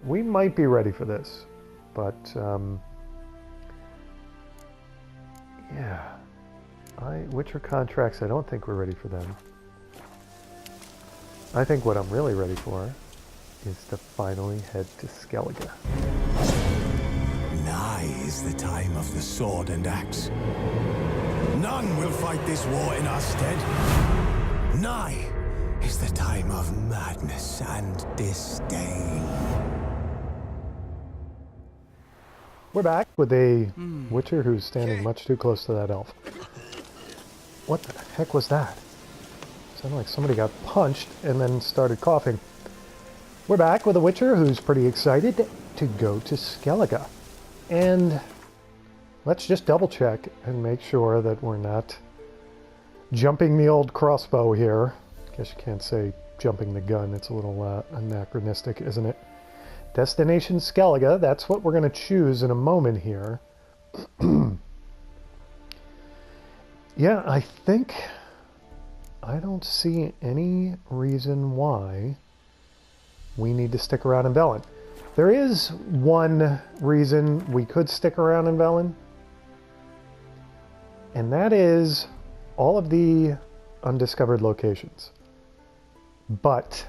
we might be ready for this, but yeah, Witcher contracts, I don't think we're ready for them. I think what I'm really ready for is to finally head to Skellige. Nigh is the time of the sword and axe. None will fight this war in our stead. Nigh is the time of madness and disdain. We're back with a Witcher who's standing much too close to that elf. What the heck was that? Sounded like somebody got punched and then started coughing. We're back with a Witcher who's pretty excited to go to Skellige. And let's just double check and make sure that we're not jumping the old crossbow here. Guess you can't say jumping the gun. It's a little anachronistic, isn't it? Destination Skellige. That's what we're going to choose in a moment here. Yeah, I think I don't see any reason why we need to stick around in Velen. There is one reason we could stick around in Velen, and that is all of the undiscovered locations. But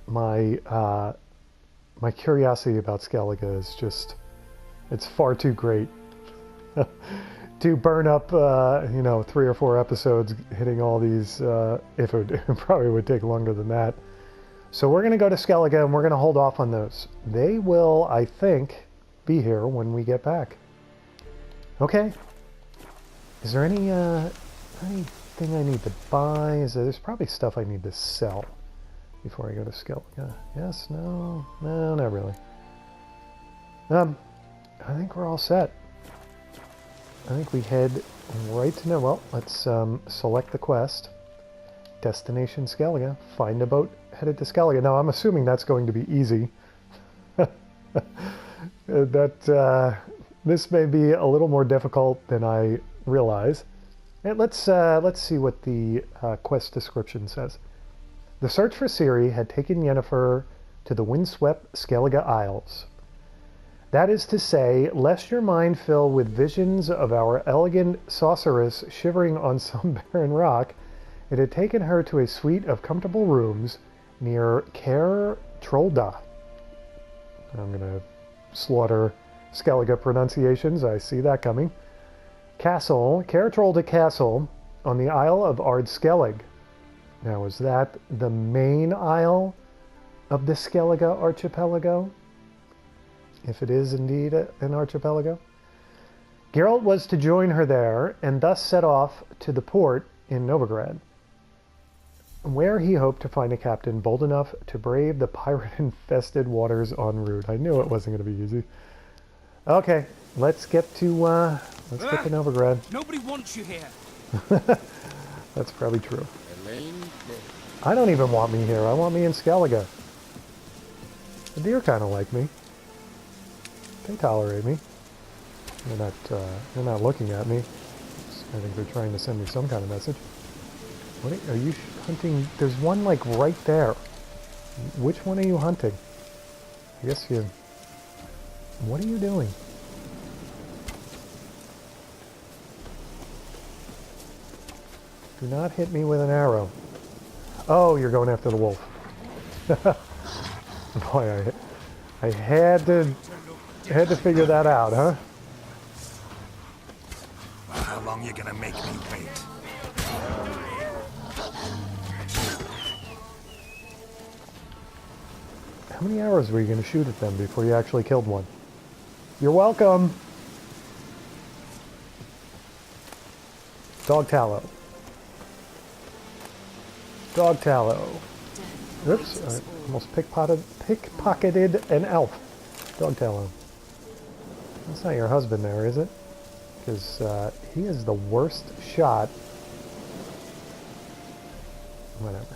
my my curiosity about Skellige is just, it's far too great to burn up, 3 or 4 episodes hitting all these, if it probably would take longer than that. So we're going to go to Skellige and we're going to hold off on those. They will, I think, be here when we get back. Okay. Is there anything I need to buy? There's probably stuff I need to sell before I go to Skellige. Yes, no, not really. I think we're all set. I think we head right to now. Well, let's select the quest. Destination Skellige. Find a boat headed to Skellige. Now, I'm assuming that's going to be easy. This may be a little more difficult than I realize. And let's see what the quest description says. The search for Ciri had taken Yennefer to the windswept Skellige Isles. That is to say, lest your mind fill with visions of our elegant sorceress shivering on some barren rock, it had taken her to a suite of comfortable rooms near Caer Trolda. I'm going to slaughter Skellige pronunciations. I see that coming. Castle, Caer Trolda Castle, on the Isle of Ard-Skellig. Now, is that the main isle of the Skellige archipelago? If it is indeed an archipelago. Geralt was to join her there and thus set off to the port in Novigrad, where he hoped to find a captain bold enough to brave the pirate-infested waters en route. I knew it wasn't going to be easy. Okay, let's get to Novigrad. Nobody wants you here. That's probably true. I don't even want me here. I want me in Skellige. The deer kind of like me. They tolerate me. They're not looking at me. I think they're trying to send me some kind of message. What are you hunting? There's one like right there. Which one are you hunting? I guess you... What are you doing? Do not hit me with an arrow. Oh, you're going after the wolf. Boy, I had to figure that out, huh? How long you gonna make me wait? How many arrows were you going to shoot at them before you actually killed one? You're welcome! Dog tallow. Dog tallow. Oops, I almost pickpocketed an elf. Dog tallow. That's not your husband there, is it? Because he is the worst shot. Whatever.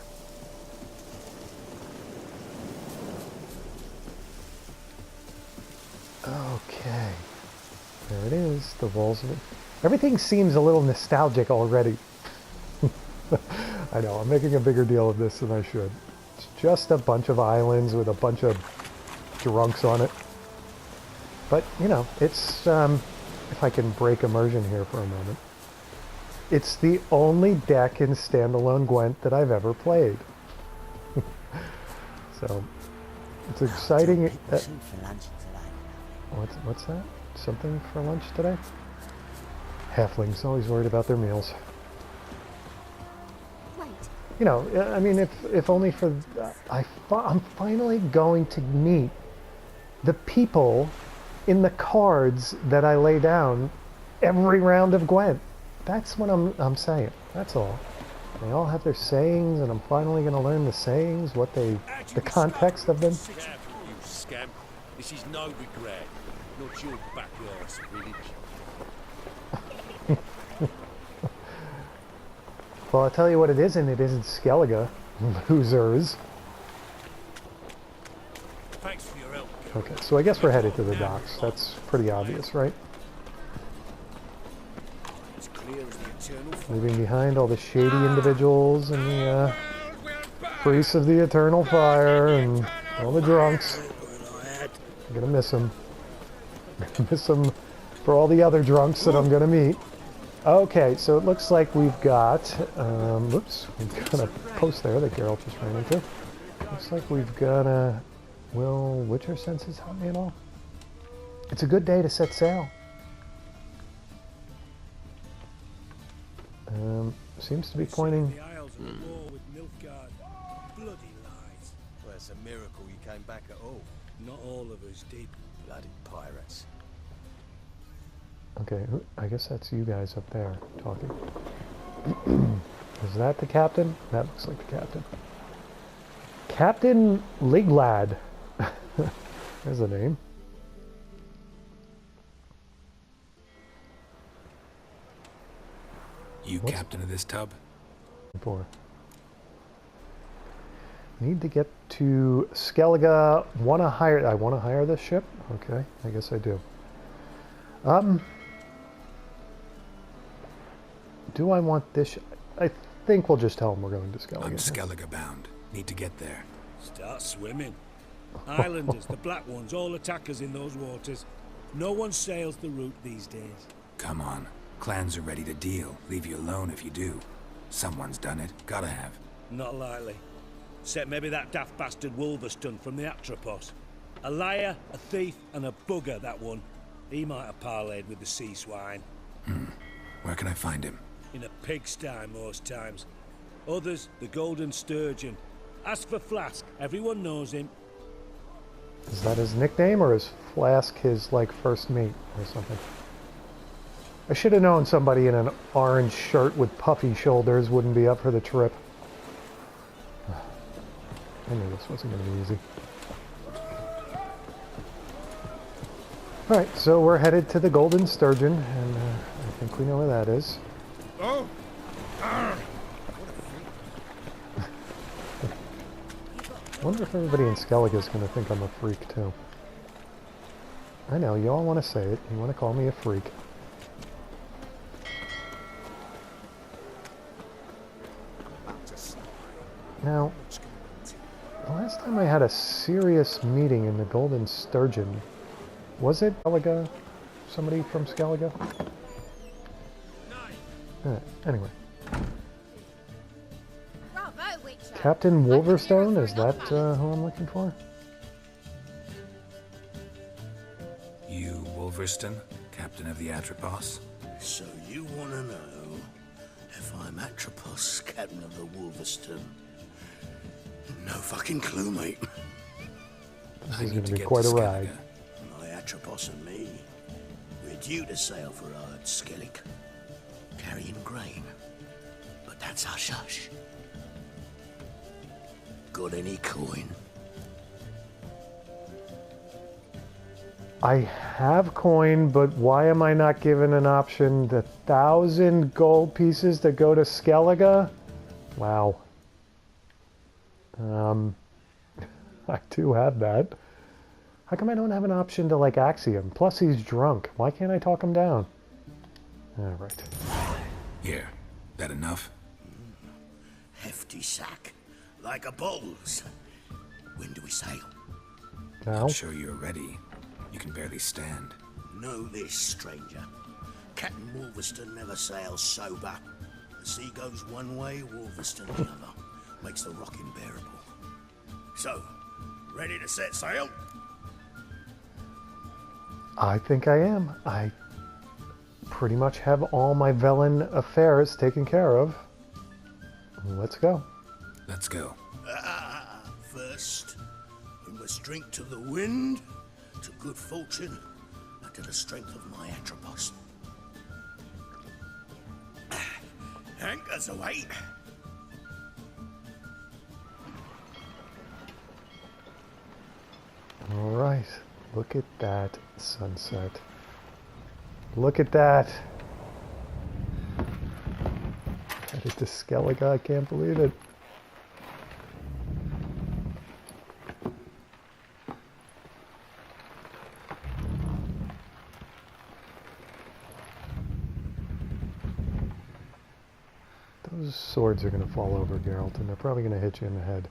Okay. There it is. The walls of it. Everything seems a little nostalgic already. I know, I'm making a bigger deal of this than I should. It's just a bunch of islands with a bunch of drunks on it. But, you know, it's, if I can break immersion here for a moment, it's the only deck in standalone Gwent that I've ever played. So, it's exciting. What's that? Something for lunch today? Halflings, always worried about their meals. You know, I mean, if only for... I'm finally going to meet the people in the cards that I lay down every round of Gwent. That's what I'm saying. That's all. They all have their sayings, and I'm finally going to learn the sayings, what the context of them. You scamp. This is no regret. Not your backyard's village. Well, I'll tell you what it isn't. It isn't Skellige. Losers. Thanks for your help. Okay, so I guess we're headed to the docks. That's pretty obvious, right? It's clear as the eternal Leaving behind all the shady individuals and the priests of the eternal fire and all the drunks. I'm gonna miss them. I'm gonna miss them for all the other drunks that I'm gonna meet. Okay, so it looks like we've got, whoops, we've got a post there that Geralt just ran into. Looks like we've got a, will Witcher senses help me at all? It's a good day to set sail. Seems to be pointing. the Isles of the war with Nilfgaard. Bloody lies. Well, it's a miracle you came back at all. Not all of us did. Bloody pirates. Okay, I guess that's you guys up there talking. Is that the captain? That looks like the captain. Captain Liglad. There's a name. You captain of this tub? For. Need to get to Skellige. I want to hire this ship? Okay, I guess I do. Do I want this I think we'll just tell them we're going to Skellige. I'm Skellige bound. Need to get there. Start swimming. Islanders, the black ones, all attackers in those waters. No one sails the route these days. Come on. Clans are ready to deal. Leave you alone if you do. Someone's done it. Gotta have. Not likely. Except maybe that daft bastard Wolverstone from the Atropos. A liar, a thief, and a bugger, that one. He might have parlayed with the sea swine. Where can I find him? In a pigsty most times. Others, the Golden Sturgeon. Ask for Flask. Everyone knows him. Is that his nickname, or is Flask his, like, first mate or something? I should have known somebody in an orange shirt with puffy shoulders wouldn't be up for the trip. I knew this wasn't going to be easy. Alright, so we're headed to the Golden Sturgeon, and I think we know where that is. Oh! I wonder if everybody in Skellige is going to think I'm a freak, too. I know, you all want to say it. You want to call me a freak. Now, the last time I had a serious meeting in the Golden Sturgeon, was it Skellige? Somebody from Skellige? Anyway. Bravo, Witcher. Captain Wolverstone, is that who I'm looking for? You Wolverstone, captain of the Atropos? So you want to know if I'm Atropos, captain of the Wolverstone? No fucking clue, mate. This I is need going to to be get quite to a ride. Skellige. My Atropos and me, we're due to sail for Ard Skellige, carrying grain. But that's hush-hush. Got any coin? I have coin, but why am I not given an option? The 1,000 gold pieces to go to Skellige? Wow. I do have that. How come I don't have an option to, like, Axiom? Plus he's drunk. Why can't I talk him down? Alright. Here. That enough? Hefty sack, like a bull's. When do we sail? Now? Not sure you're ready. You can barely stand. Know this, stranger. Captain Wolverston never sails sober. The sea goes one way, Wolverston the other. Makes the rocking bearable. So, ready to set sail? I think I am. I pretty much have all my Velen affairs taken care of. Let's go. Let's go. First, we must drink to the wind, to good fortune, and to the strength of my Atropos. Anchors away. All right. Look at that sunset. Look at that. Headed to Skellige. I can't believe it. Those swords are going to fall over, Geralt, and they're probably going to hit you in the head.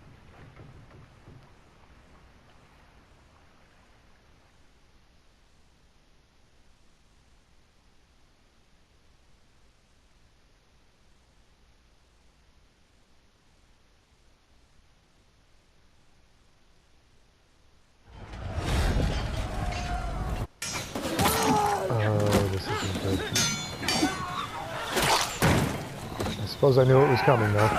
I suppose I knew it was coming, though.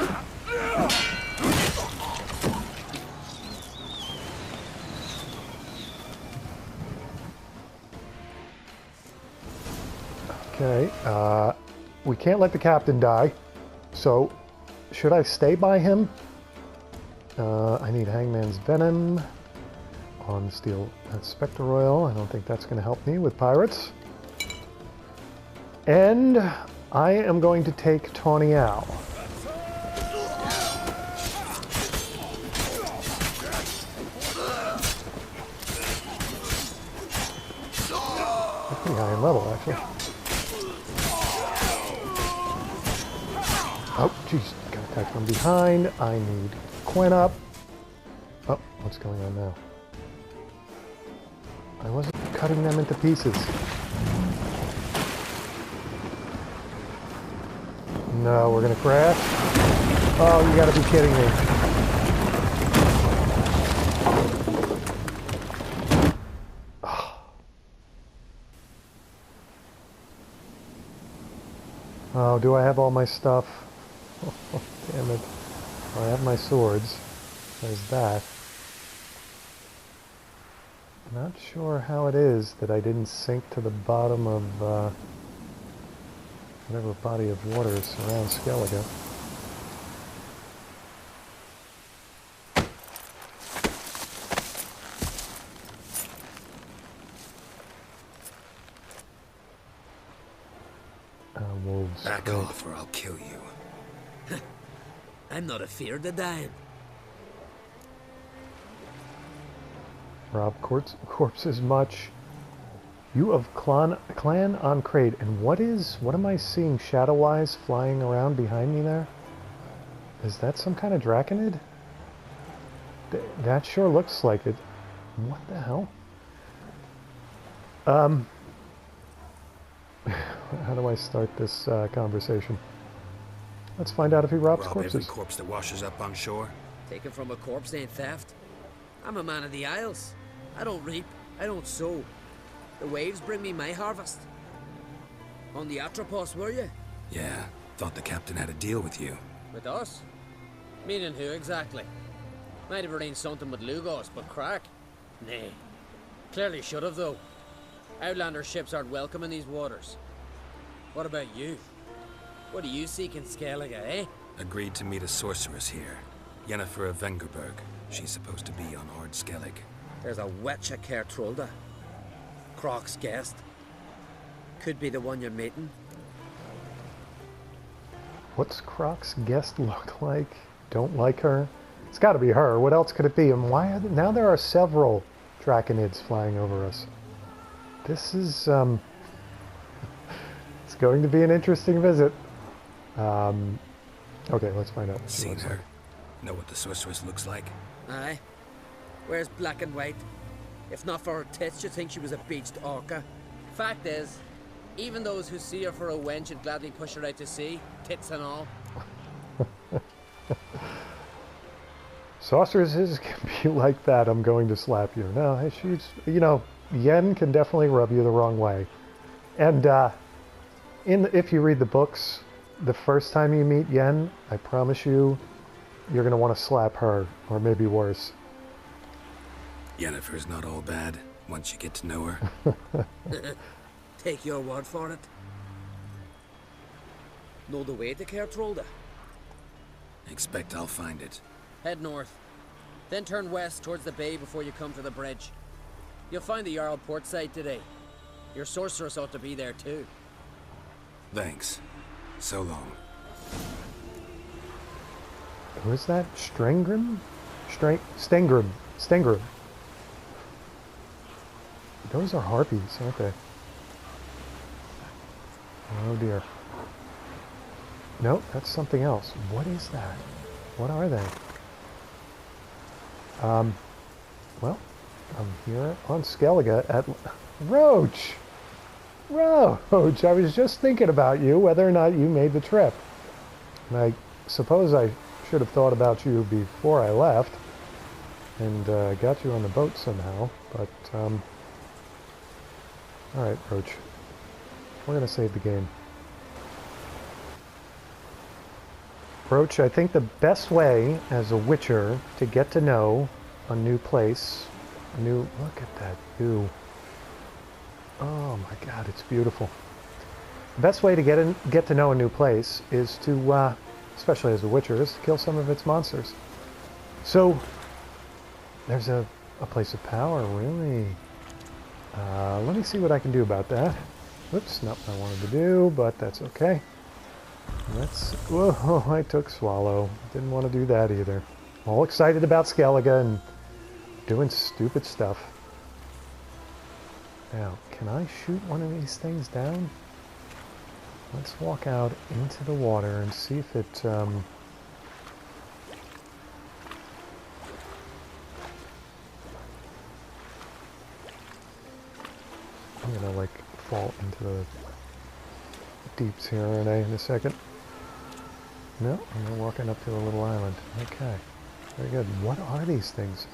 Okay, we can't let the captain die, so should I stay by him? I need Hangman's Venom on Steel Spectre Oil. I don't think that's going to help me with pirates. And I am going to take Tawny Owl. Pretty high in level, actually. Oh, jeez. Got attacked from behind. I need Quen up. Oh, what's going on now? I wasn't cutting them into pieces. No, we're gonna crash. Oh, you gotta be kidding me. Oh, do I have all my stuff? Oh, damn it. I have my swords. There's that. Not sure how it is that I didn't sink to the bottom of whatever body of water surrounds Skellige. Wolves. Back off or I'll kill you. I'm not afeard of dying. Rob corpses much. You of Clan on Crade. And what am I seeing shadow-wise flying around behind me there? Is that some kind of Draconid? That sure looks like it. What the hell? How do I start this conversation? Let's find out if he robs corpses. Every corpse that washes up on shore? Taken from a corpse ain't theft. I'm a man of the Isles. I don't reap, I don't sow. The waves bring me my harvest. On the Atropos, were you? Yeah, thought the captain had a deal with you. With us? Meaning who exactly? Might have arranged something with Lugos, but crack? Nay. Clearly should have, though. Outlander ships aren't welcome in these waters. What about you? What do you seek in Skellige, eh? Agreed to meet a sorceress here. Yennefer of Vengerberg. She's supposed to be on Ord Skellig. There's a witch at Kertrolda. Croc's guest. Could be the one you're meeting. What's Croc's guest look like? Don't like her? It's got to be her. What else could it be? And why are now there are several Draconids flying over us. This is it's going to be an interesting visit. Okay, let's find out. Seen her? Know what the sorceress looks like? Aye. Wears black and white. If not for her tits, you'd think she was a beached orca. Fact is, even those who see her for a wench would gladly push her out to sea, tits and all. Sorceresses can be like that. I'm going to slap you. No, she's, you know, Yen can definitely rub you the wrong way. And if you read the books, the first time you meet Yen, I promise you, you're going to want to slap her, or maybe worse. Yennefer's not all bad once you get to know her. Take your word for it. Know the way to Kertrolda? Expect I'll find it. Head north, then turn west towards the bay before you come to the bridge. You'll find the Jarl port side today. Your sorceress ought to be there too. Thanks. So long. Who is that? Strengrim? Stengrim. Stengrim. Those are harpies, aren't they? Oh dear. No, that's something else. What is that? What are they? Well, I'm here on Skellige at... Roach! Roach, I was just thinking about you, whether or not you made the trip. And I suppose I should have thought about you before I left, and got you on the boat somehow, but, alright, Roach. We're gonna save the game. Roach, I think the best way as a Witcher to get to know a new place, look at that view. Oh my god, it's beautiful. The best way to get to know a new place is to, especially as a Witcher, is to kill some of its monsters. So, there's a place of power, really. Let me see what I can do about that. Oops, not what I wanted to do, but that's okay. Whoa, I took Swallow. Didn't want to do that either. All excited about Skellige and doing stupid stuff. Now, can I shoot one of these things down? Let's walk out into the water and see if it, I'm gonna, like, fall into the deeps here, aren't I, in a second? No, I'm walking up to a little island. Okay, very good. What are these things?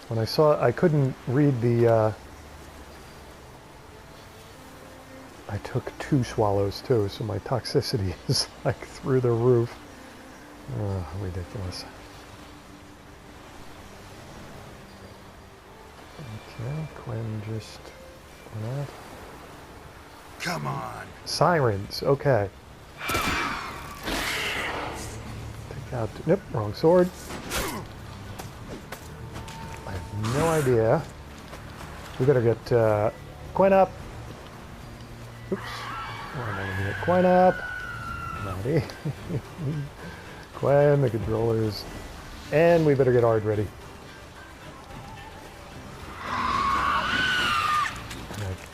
When I saw, I couldn't read the, I took 2 swallows too, so my toxicity is like through the roof. Oh, ridiculous. Okay, Quinn just went out. Come on. Sirens, okay. Take out, nope, wrong sword. I have no idea. We better get Quinn up. Oops. I'm gonna get Quinn up. Naughty. Quinn, the controllers. And we better get Ard ready.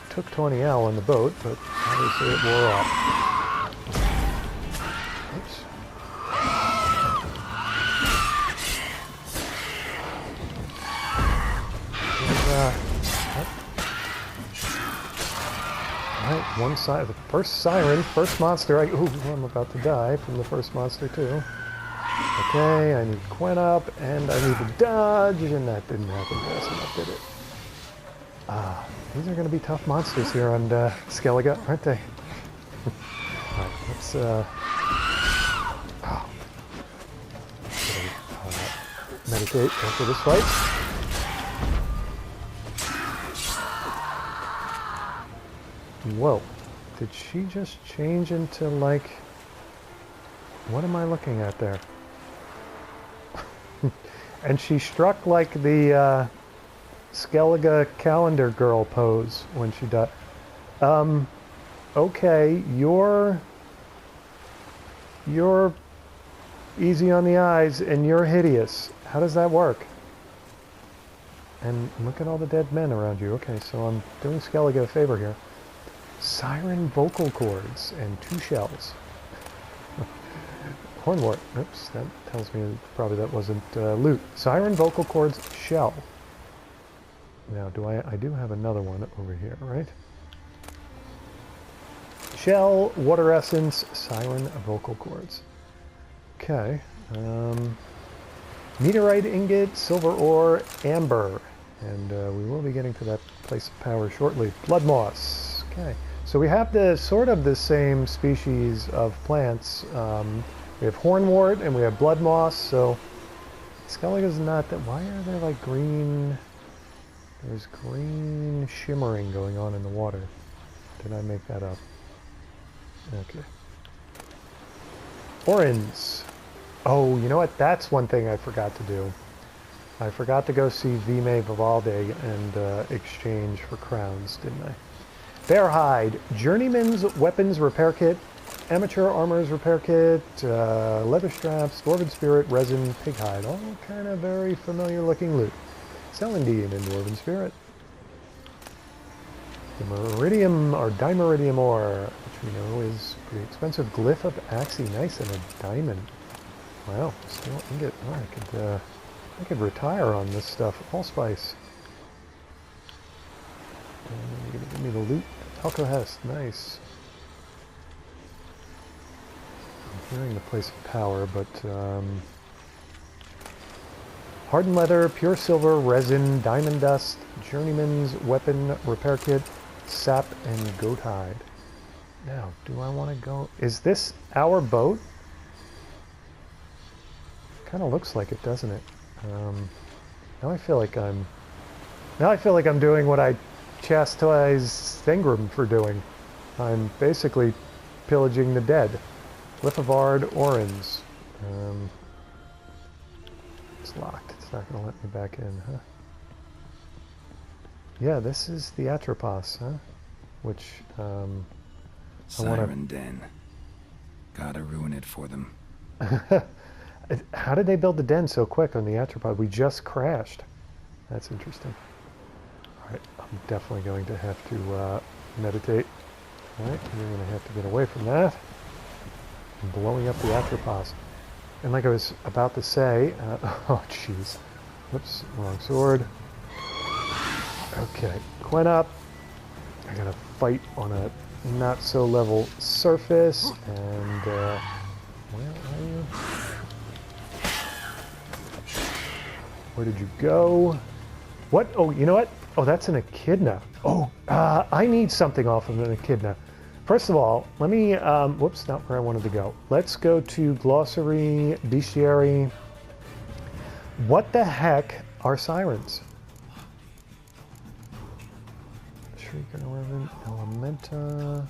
Took 20L on the boat, but obviously it wore off. Oops. Alright, one side, the first siren, first monster. Ooh, I'm about to die from the first monster too. Okay, I need Quinn up, and I need to dodge, and that didn't happen fast enough, did it? These are going to be tough monsters here on Skellige, aren't they? Alright, let's, meditate after this fight. Whoa, did she just change into, like, what am I looking at there? And she struck, like, the, Skellige calendar girl pose when she died. Okay, you're easy on the eyes and you're hideous. How does that work? And look at all the dead men around you. Okay, so I'm doing Skellige a favor here. Siren vocal cords and 2 shells. Hornwort. Oops, that tells me probably that wasn't loot. Siren vocal cords shell. Now, I do have another one over here, right? Shell, water essence, siren, vocal cords. Okay. Meteorite ingot, silver ore, amber. And we will be getting to that place of power shortly. Blood moss. Okay. So we have the sort of the same species of plants. We have hornwort and we have blood moss. So Skellige is not that. Why are there like green? There's green shimmering going on in the water. Did I make that up? Okay. Orins. Oh, you know what? That's one thing I forgot to do. I forgot to go see Vime Vivaldi and exchange for crowns, didn't I? Bear hide, journeyman's weapons repair kit, amateur armor's repair kit, leather straps, dwarven spirit, resin, pig hide. All kind of very familiar looking loot. Celandine and dwarven spirit. The meridium or dimeridium ore, which we know is pretty expensive. Glyph of Axie, nice, and a diamond. Wow, steel ingot. Oh, I could retire on this stuff. Allspice. You're gonna give me the loot. Alcohest, nice. I'm hearing the place of power, but hardened leather, pure silver, resin, diamond dust, journeyman's weapon repair kit, sap, and goat hide. Now, do I want to go? Is this our boat? Kind of looks like it, doesn't it? Now I feel like I'm doing what I chastise Thengrim for doing. I'm basically pillaging the dead. Lithivard Orins. It's locked. It's not going to let me back in, huh? Yeah, this is the Atropos, huh? Which, Siren Den. Gotta ruin it for them. How did they build the den so quick on the Atropod? We just crashed. That's interesting. Alright, I'm definitely going to have to meditate. Alright, you're going to have to get away from that. I'm blowing up the Atropos. And like I was about to say, oh jeez. Whoops, wrong sword. Okay, Quen up. I gotta fight on a not so level surface, and where are you? Where did you go? What? Oh, you know what? Oh, that's an echidna. Oh, I need something off of an echidna. First of all, let me, whoops, not where I wanted to go. Let's go to glossary, bestiary. What the heck are sirens? Shrieker, Elementa.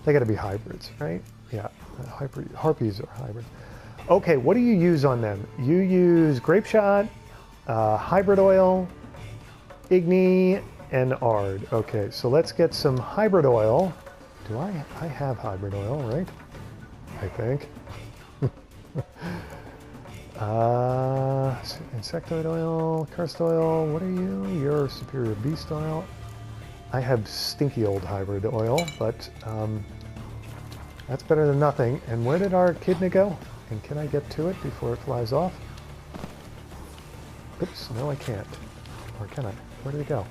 They gotta be hybrids, right? Yeah, harpies are hybrids. Okay, what do you use on them? You use grape shot, hybrid oil, igni, and ard. Okay, so let's get some hybrid oil. Do I have hybrid oil, right? I think. Insectoid oil, cursed oil. What are you? You're superior beast oil. I have stinky old hybrid oil, but that's better than nothing. And where did our echidna go? And can I get to it before it flies off? Oops, no I can't. Or can I? Where did it go?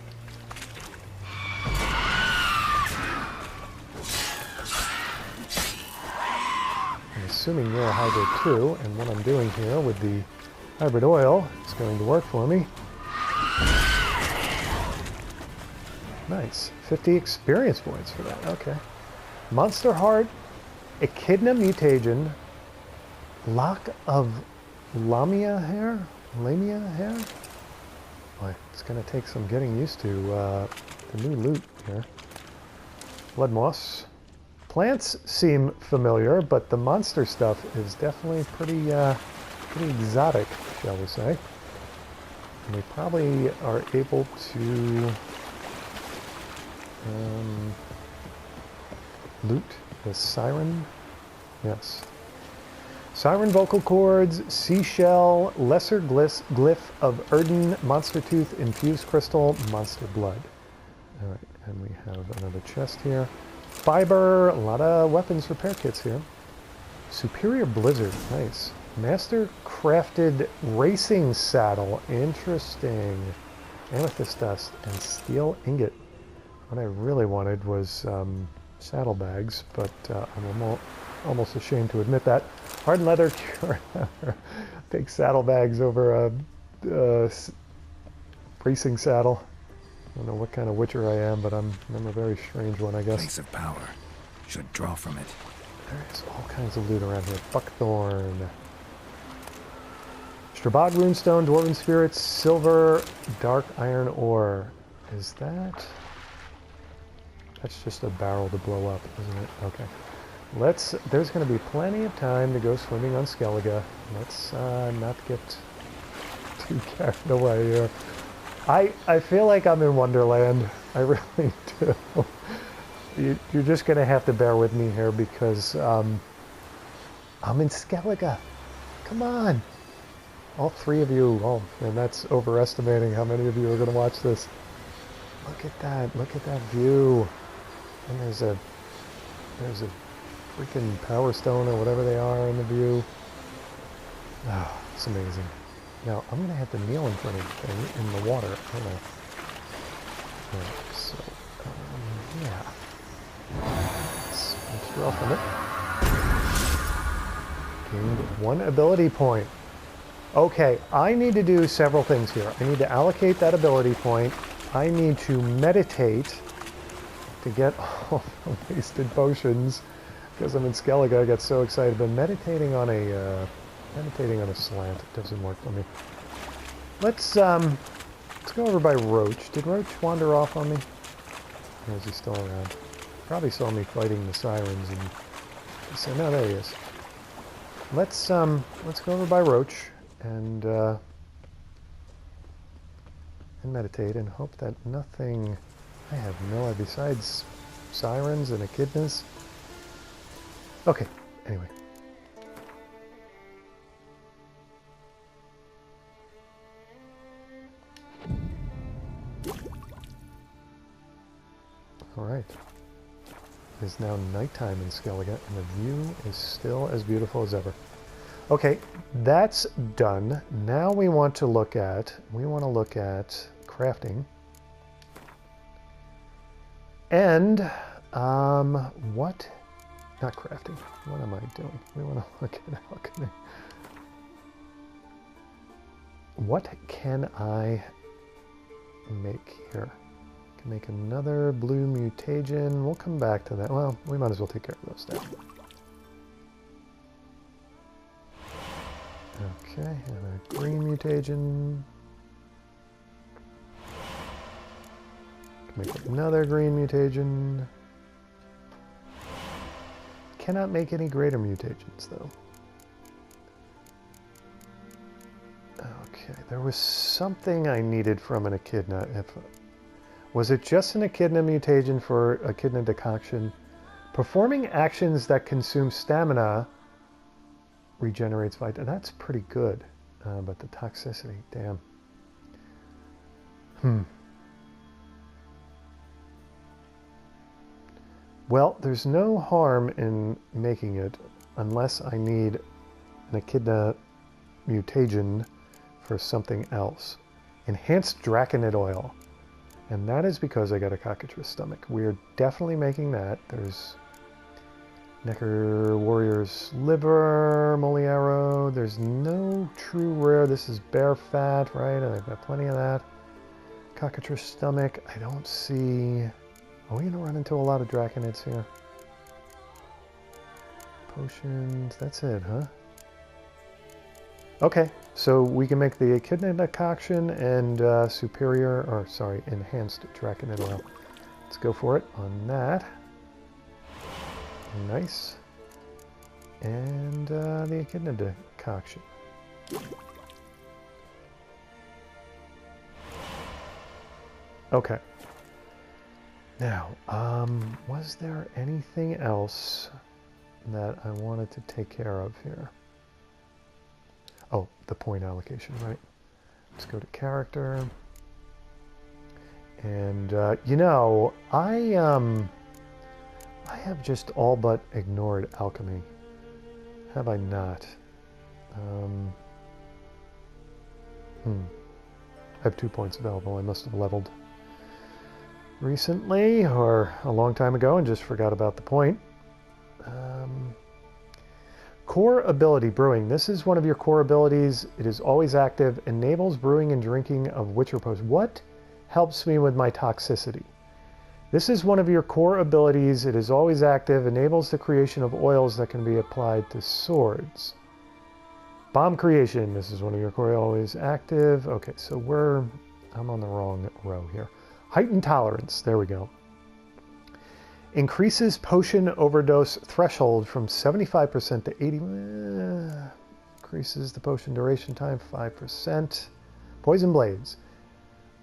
I'm assuming you're a hybrid too, and what I'm doing here with the hybrid oil is going to work for me. Nice. 50 experience points for that. Okay. Monster Heart, Echidna Mutagen, Lock of Lamia hair? Boy, it's going to take some getting used to the new loot here. Blood moss. Plants seem familiar, but the monster stuff is definitely pretty exotic, shall we say. And we probably are able to loot the siren. Yes. Siren vocal cords, seashell, lesser glyph of Erden, monster tooth, infused crystal, monster blood. Alright, and we have another chest here. Fiber, a lot of weapons repair kits here. Superior blizzard, nice. Master crafted racing saddle, interesting. amethyst dust, and steel ingot. What I really wanted was saddlebags, but I'm almost ashamed to admit that. Hard leather cure. Take saddlebags over a racing saddle. I don't know what kind of witcher I am, but I'm a very strange one, I guess. Place of power. Should draw from it. There's all kinds of loot around here. Buckthorn. Strabog runestone, dwarven spirits, silver, dark iron ore. Is that... That's just a barrel to blow up, isn't it? Okay. There's going to be plenty of time to go swimming on Skellige. Let's not get too carried away here. I feel like I'm in Wonderland. I really do. You're just going to have to bear with me here because I'm in Skellige. Come on. All three of you, and that's overestimating how many of you are going to watch this. Look at that view. And there's a freaking power stone or whatever they are in the view. Oh, it's amazing. Now, I'm going to have to kneel in front of the thing in the water, aren't I? Alright, so, yeah. Let's draw from it. Gained 1 ability point. Okay, I need to do several things here. I need to allocate that ability point. I need to meditate to get all the wasted potions. Because I'm in Skellige, I get so excited. But meditating on a slant, it doesn't work for me. Let's go over by Roach. Did Roach wander off on me? Or is he still around? Probably saw me fighting the sirens and he said, no, there he is. Let's go over by Roach and meditate and hope that nothing. I have no idea besides sirens and echidnas. Okay, anyway. Alright. It is now nighttime in Skellige, and the view is still as beautiful as ever. Okay, that's done. Now we want to look at crafting. And, what? Not crafting. What am I doing? We want to look at alchemy. What can I make here? I can make another blue mutagen. We'll come back to that. Well, we might as well take care of those now. Okay, and a green mutagen. Make another green mutagen. Cannot make any greater mutagens, though. Okay, there was something I needed from an echidna. Was it just an echidna mutagen for echidna decoction? Performing actions that consume stamina regenerates vitality. That's pretty good, but the toxicity, damn. Well, there's no harm in making it unless I need an echidna mutagen for something else. Enhanced draconid oil. And that is because I got a cockatrice stomach. We're definitely making that. There's Necker Warrior's liver, Moliaro. There's no true rare. This is bear fat, right? I've got plenty of that. Cockatrice stomach. I don't see... Are we going to run into a lot of draconids here? Potions. That's it, huh? Okay, so we can make the echidna decoction and enhanced draconid oil. Let's go for it on that. Nice. And the echidna decoction. Okay. Now, was there anything else that I wanted to take care of here? Oh, the point allocation, right? Let's go to character. And, you know, I have just all but ignored alchemy. Have I not? I have 2 points available. I must have leveled recently or a long time ago and just forgot about the point. Core ability, brewing. This is one of your core abilities. It is always active. Enables brewing and drinking of Witcher potions. What helps me with my toxicity? This is one of your core abilities. It is always active. Enables the creation of oils that can be applied to swords. Bomb creation. This is one of your core, always active. Okay, so I'm on the wrong row here. Heightened tolerance. There we go. Increases potion overdose threshold from 75% to 80. Increases the potion duration time 5%. Poison blades.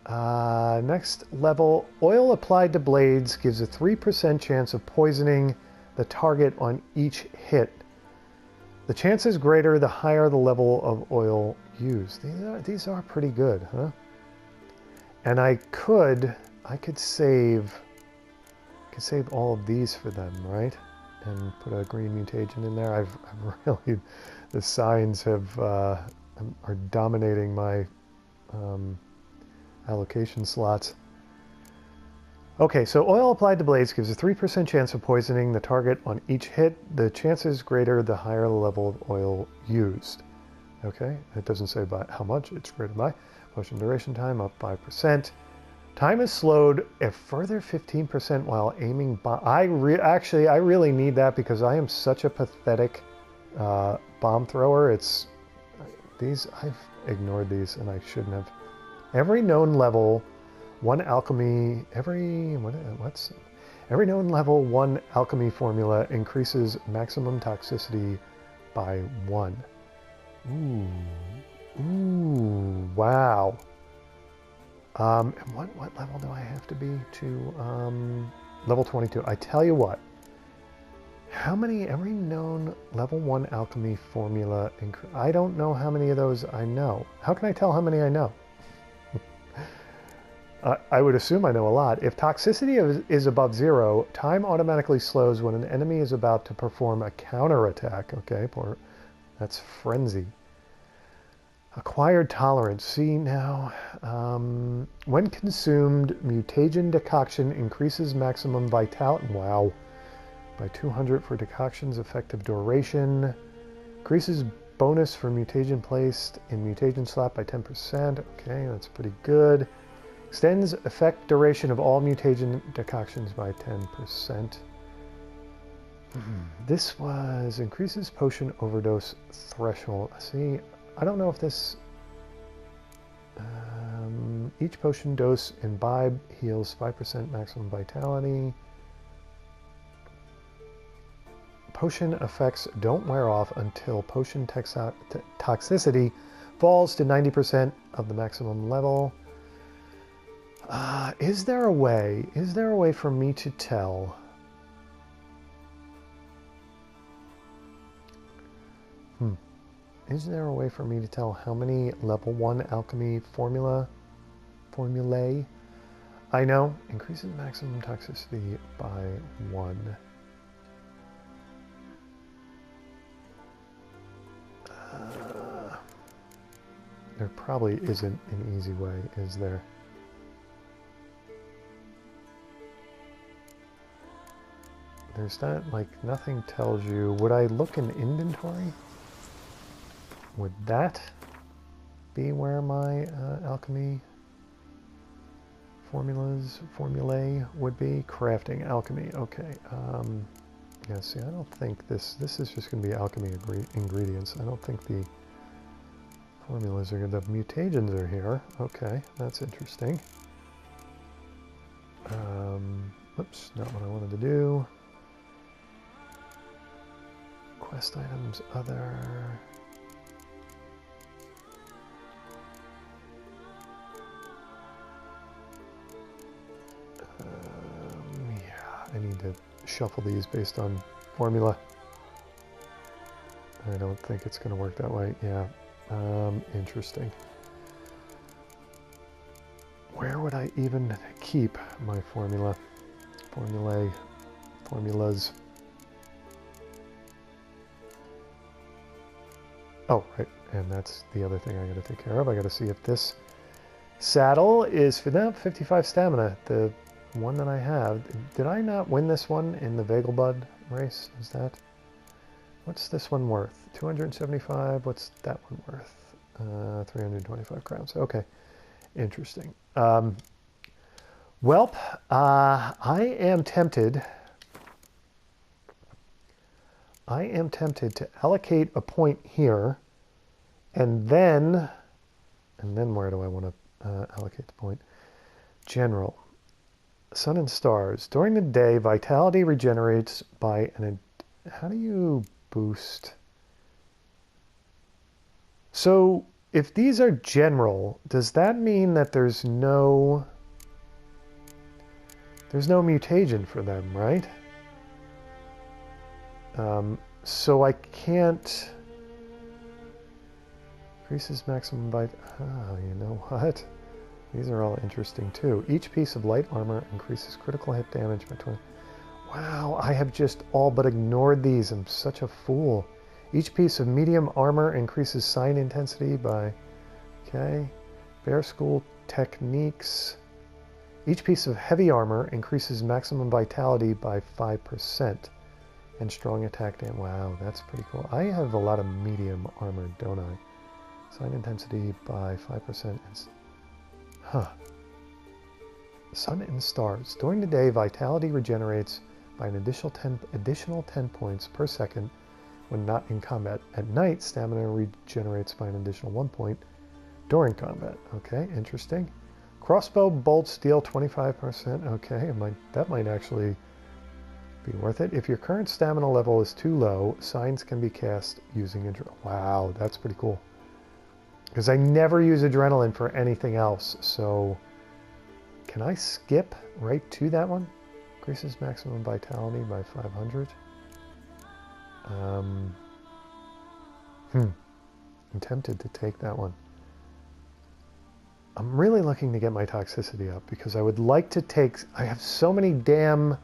Next level, oil applied to blades gives a 3% chance of poisoning the target on each hit. The chance is greater the higher the level of oil used. These are pretty good, huh? And I could save all of these for them, right? And put a green mutagen in there. I've really, the signs are dominating my allocation slots. Okay, so oil applied to blades gives a 3% chance of poisoning the target on each hit. The chance is greater the higher the level of oil used. Okay, it doesn't say by how much it's greater by. Potion duration time up 5%. Time is slowed a further 15% while aiming. I really need that because I am such a pathetic bomb thrower. I've ignored these and I shouldn't have. Every known level, one alchemy. Every known level, one alchemy formula increases maximum toxicity by 1. Ooh, wow. And what level do I have to be to level 22? I tell you what. How many every known level 1 alchemy formula? I don't know how many of those I know. How can I tell how many I know? I would assume I know a lot. If toxicity is above 0, time automatically slows when an enemy is about to perform a counterattack. Okay, that's frenzy. Acquired tolerance. See now, when consumed, mutagen decoction increases maximum vitality. Wow, by 200 for decoction's effective duration. Increases bonus for mutagen placed in mutagen slot by 10%. Okay, that's pretty good. Extends effect duration of all mutagen decoctions by 10%. This was increases potion overdose threshold. See, I don't know if this... each potion dose imbibe heals 5% maximum vitality. Potion effects don't wear off until potion toxicity falls to 90% of the maximum level. Is there a way for me to tell? Is there a way for me to tell how many level 1 alchemy formulae I know? Increases maximum toxicity by 1. There probably isn't an easy way, is there? There's that, like, nothing tells you. Would I look in inventory? Would that be where my alchemy formulae would be? Crafting, alchemy, okay. Yeah, see, I don't think this is just going to be alchemy ingredients. I don't think the formulas are good. The mutagens are here. Okay, that's interesting. Oops, not what I wanted to do. Quest items, other... yeah, I need to shuffle these based on formula. I don't think it's going to work that way. Yeah, interesting. Where would I even keep my formulas? Oh, right, and that's the other thing I got to take care of. I got to see if this Saddle is for now 55 stamina. The one that I have. Did I not win this one in the Vagelbud race? Is that? What's this one worth? 275. What's that one worth? 325 crowns. Okay. Interesting. Welp, I am tempted to allocate a point here, and then where do I want to allocate the point? General. Sun and stars. During the day, vitality regenerates by how do you boost? So if these are general, does that mean that there's no mutagen for them, right? So I can't increases maximum bite. Oh, you know what? These are all interesting too. Each piece of light armor increases critical hit damage by 20. Wow, I have just all but ignored these. I'm such a fool. Each piece of medium armor increases sign intensity by... Okay. Bear School Techniques. Each piece of heavy armor increases maximum vitality by 5%. And strong attack damage. Wow, that's pretty cool. I have a lot of medium armor, don't I? Sign intensity by 5%. Huh. Sun and stars. During the day, vitality regenerates by an additional 10 points per second when not in combat. At night, stamina regenerates by an additional 1 point during combat. Okay, interesting. Crossbow bolts deal 25%. Okay, that might actually be worth it. If your current stamina level is too low, signs can be cast using adrenaline. Wow, that's pretty cool. Because I never use adrenaline for anything else, so can I skip right to that one? Increases maximum vitality by 500. I'm tempted to take that one. I'm really looking to get my toxicity up because I would like to take... I have so many damn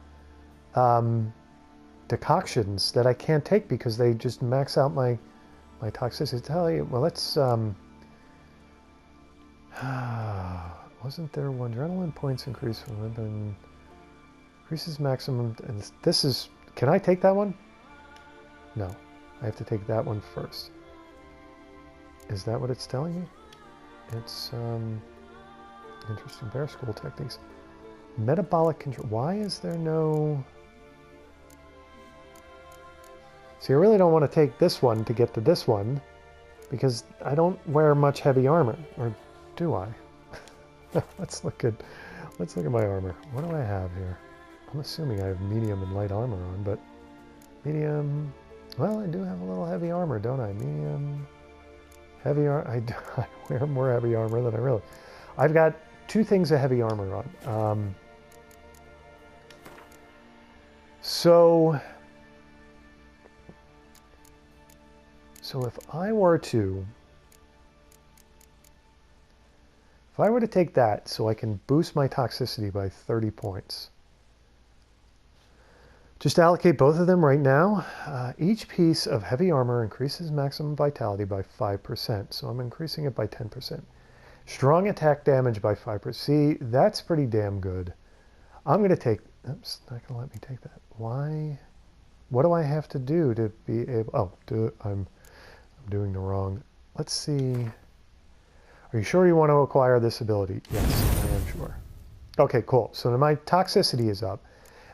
decoctions that I can't take because they just max out my toxicity. Tell you, well, let's... wasn't there one? Adrenaline points increase from weapon. Increases maximum... And this is... Can I take that one? No. I have to take that one first. Is that what it's telling me? It's... Interesting. Bear School Techniques. Metabolic control. Why is there no... See, I really don't want to take this one to get to this one because I don't wear much heavy armor. Or do I? Let's look at my armor. What do I have here? I'm assuming I have medium and light armor on, but medium... Well, I do have a little heavy armor, don't I? Medium... Heavy armor... I wear more heavy armor than I really... I've got 2 things of heavy armor on. So if I were to take that so I can boost my toxicity by 30 points, just allocate both of them right now. Each piece of heavy armor increases maximum vitality by 5%, so I'm increasing it by 10%. Strong attack damage by 5%. See, that's pretty damn good. I'm going to take... Oops, not going to let me take that. Why? What do I have to do to be able... Oh, I'm doing the wrong... Let's see... Are you sure you want to acquire this ability? Yes, I am sure. Okay, cool. So my toxicity is up.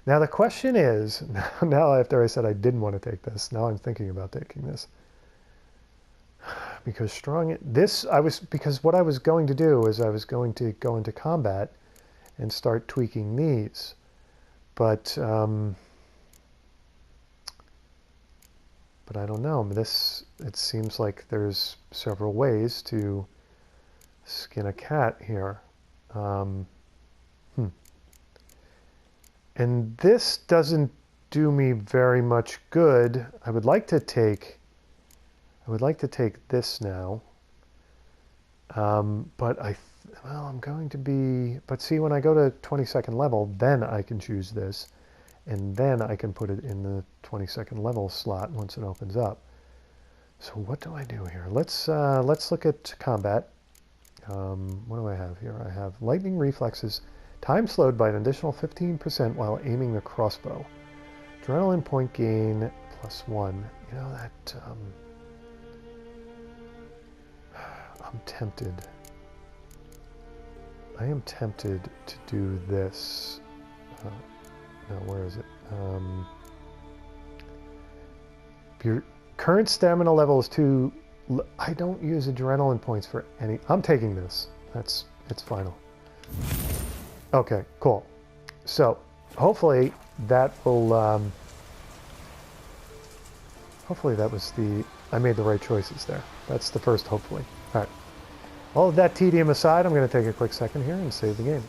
Now the question is... Now after I said I didn't want to take this, now I'm thinking about taking this. Because because what I was going to do is I was going to go into combat and start tweaking these. But I don't know. It seems like there's several ways to skin a cat here. And this doesn't do me very much good. I would like to take this now. But I'm going to be... But see, when I go to 22nd level, then I can choose this. And then I can put it in the 22nd level slot once it opens up. So what do I do here? Let's look at combat. What do I have here? I have lightning reflexes. Time slowed by an additional 15% while aiming the crossbow. Adrenaline point gain +1. You know that... I'm tempted. I am tempted to do this. No, where is it? Your current stamina level is too... I don't use adrenaline points for any... I'm taking this. It's final. Okay, cool. So, hopefully that will... hopefully that was the... I made the right choices there. That's the first hopefully. All right. All of that tedium aside, I'm going to take a quick second here and save the game.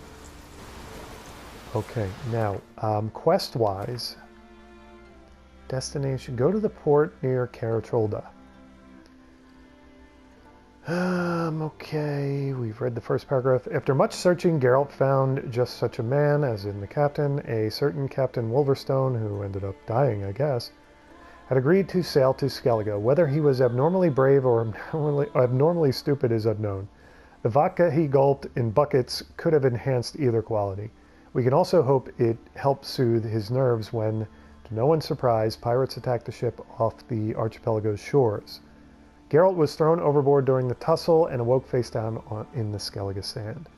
Okay, now, quest-wise, destination, go to the port near Caratrolda. Okay, we've read the first paragraph. After much searching, Geralt found just such a man, as in the captain, a certain Captain Wolverstone, who ended up dying, I guess, had agreed to sail to Skellige. Whether he was abnormally brave or abnormally stupid is unknown. The vodka he gulped in buckets could have enhanced either quality. We can also hope it helped soothe his nerves when, to no one's surprise, pirates attacked the ship off the archipelago's shores. Geralt was thrown overboard during the tussle and awoke face down in the Skellige sand.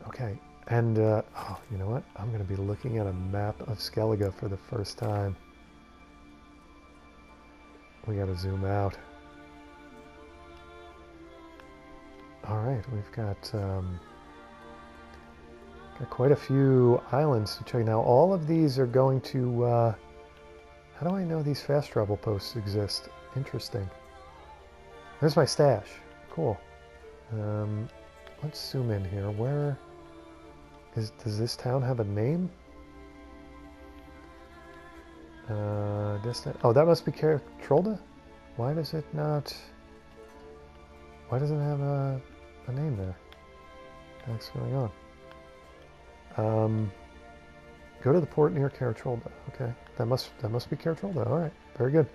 Okay, and, oh, you know what? I'm going to be looking at a map of Skellige for the first time. We got to zoom out. Alright, we've got quite a few islands to check. Now, all of these are going to... how do I know these fast travel posts exist? Interesting. There's my stash. Cool. Let's zoom in here. Where is... Does this town have a name? Oh, that must be Caratrolda? Why does it not... Why doesn't it have a name there? What's going on? Go to the port near Caratrolda. Okay, that must be Caratrolda. All right, very good.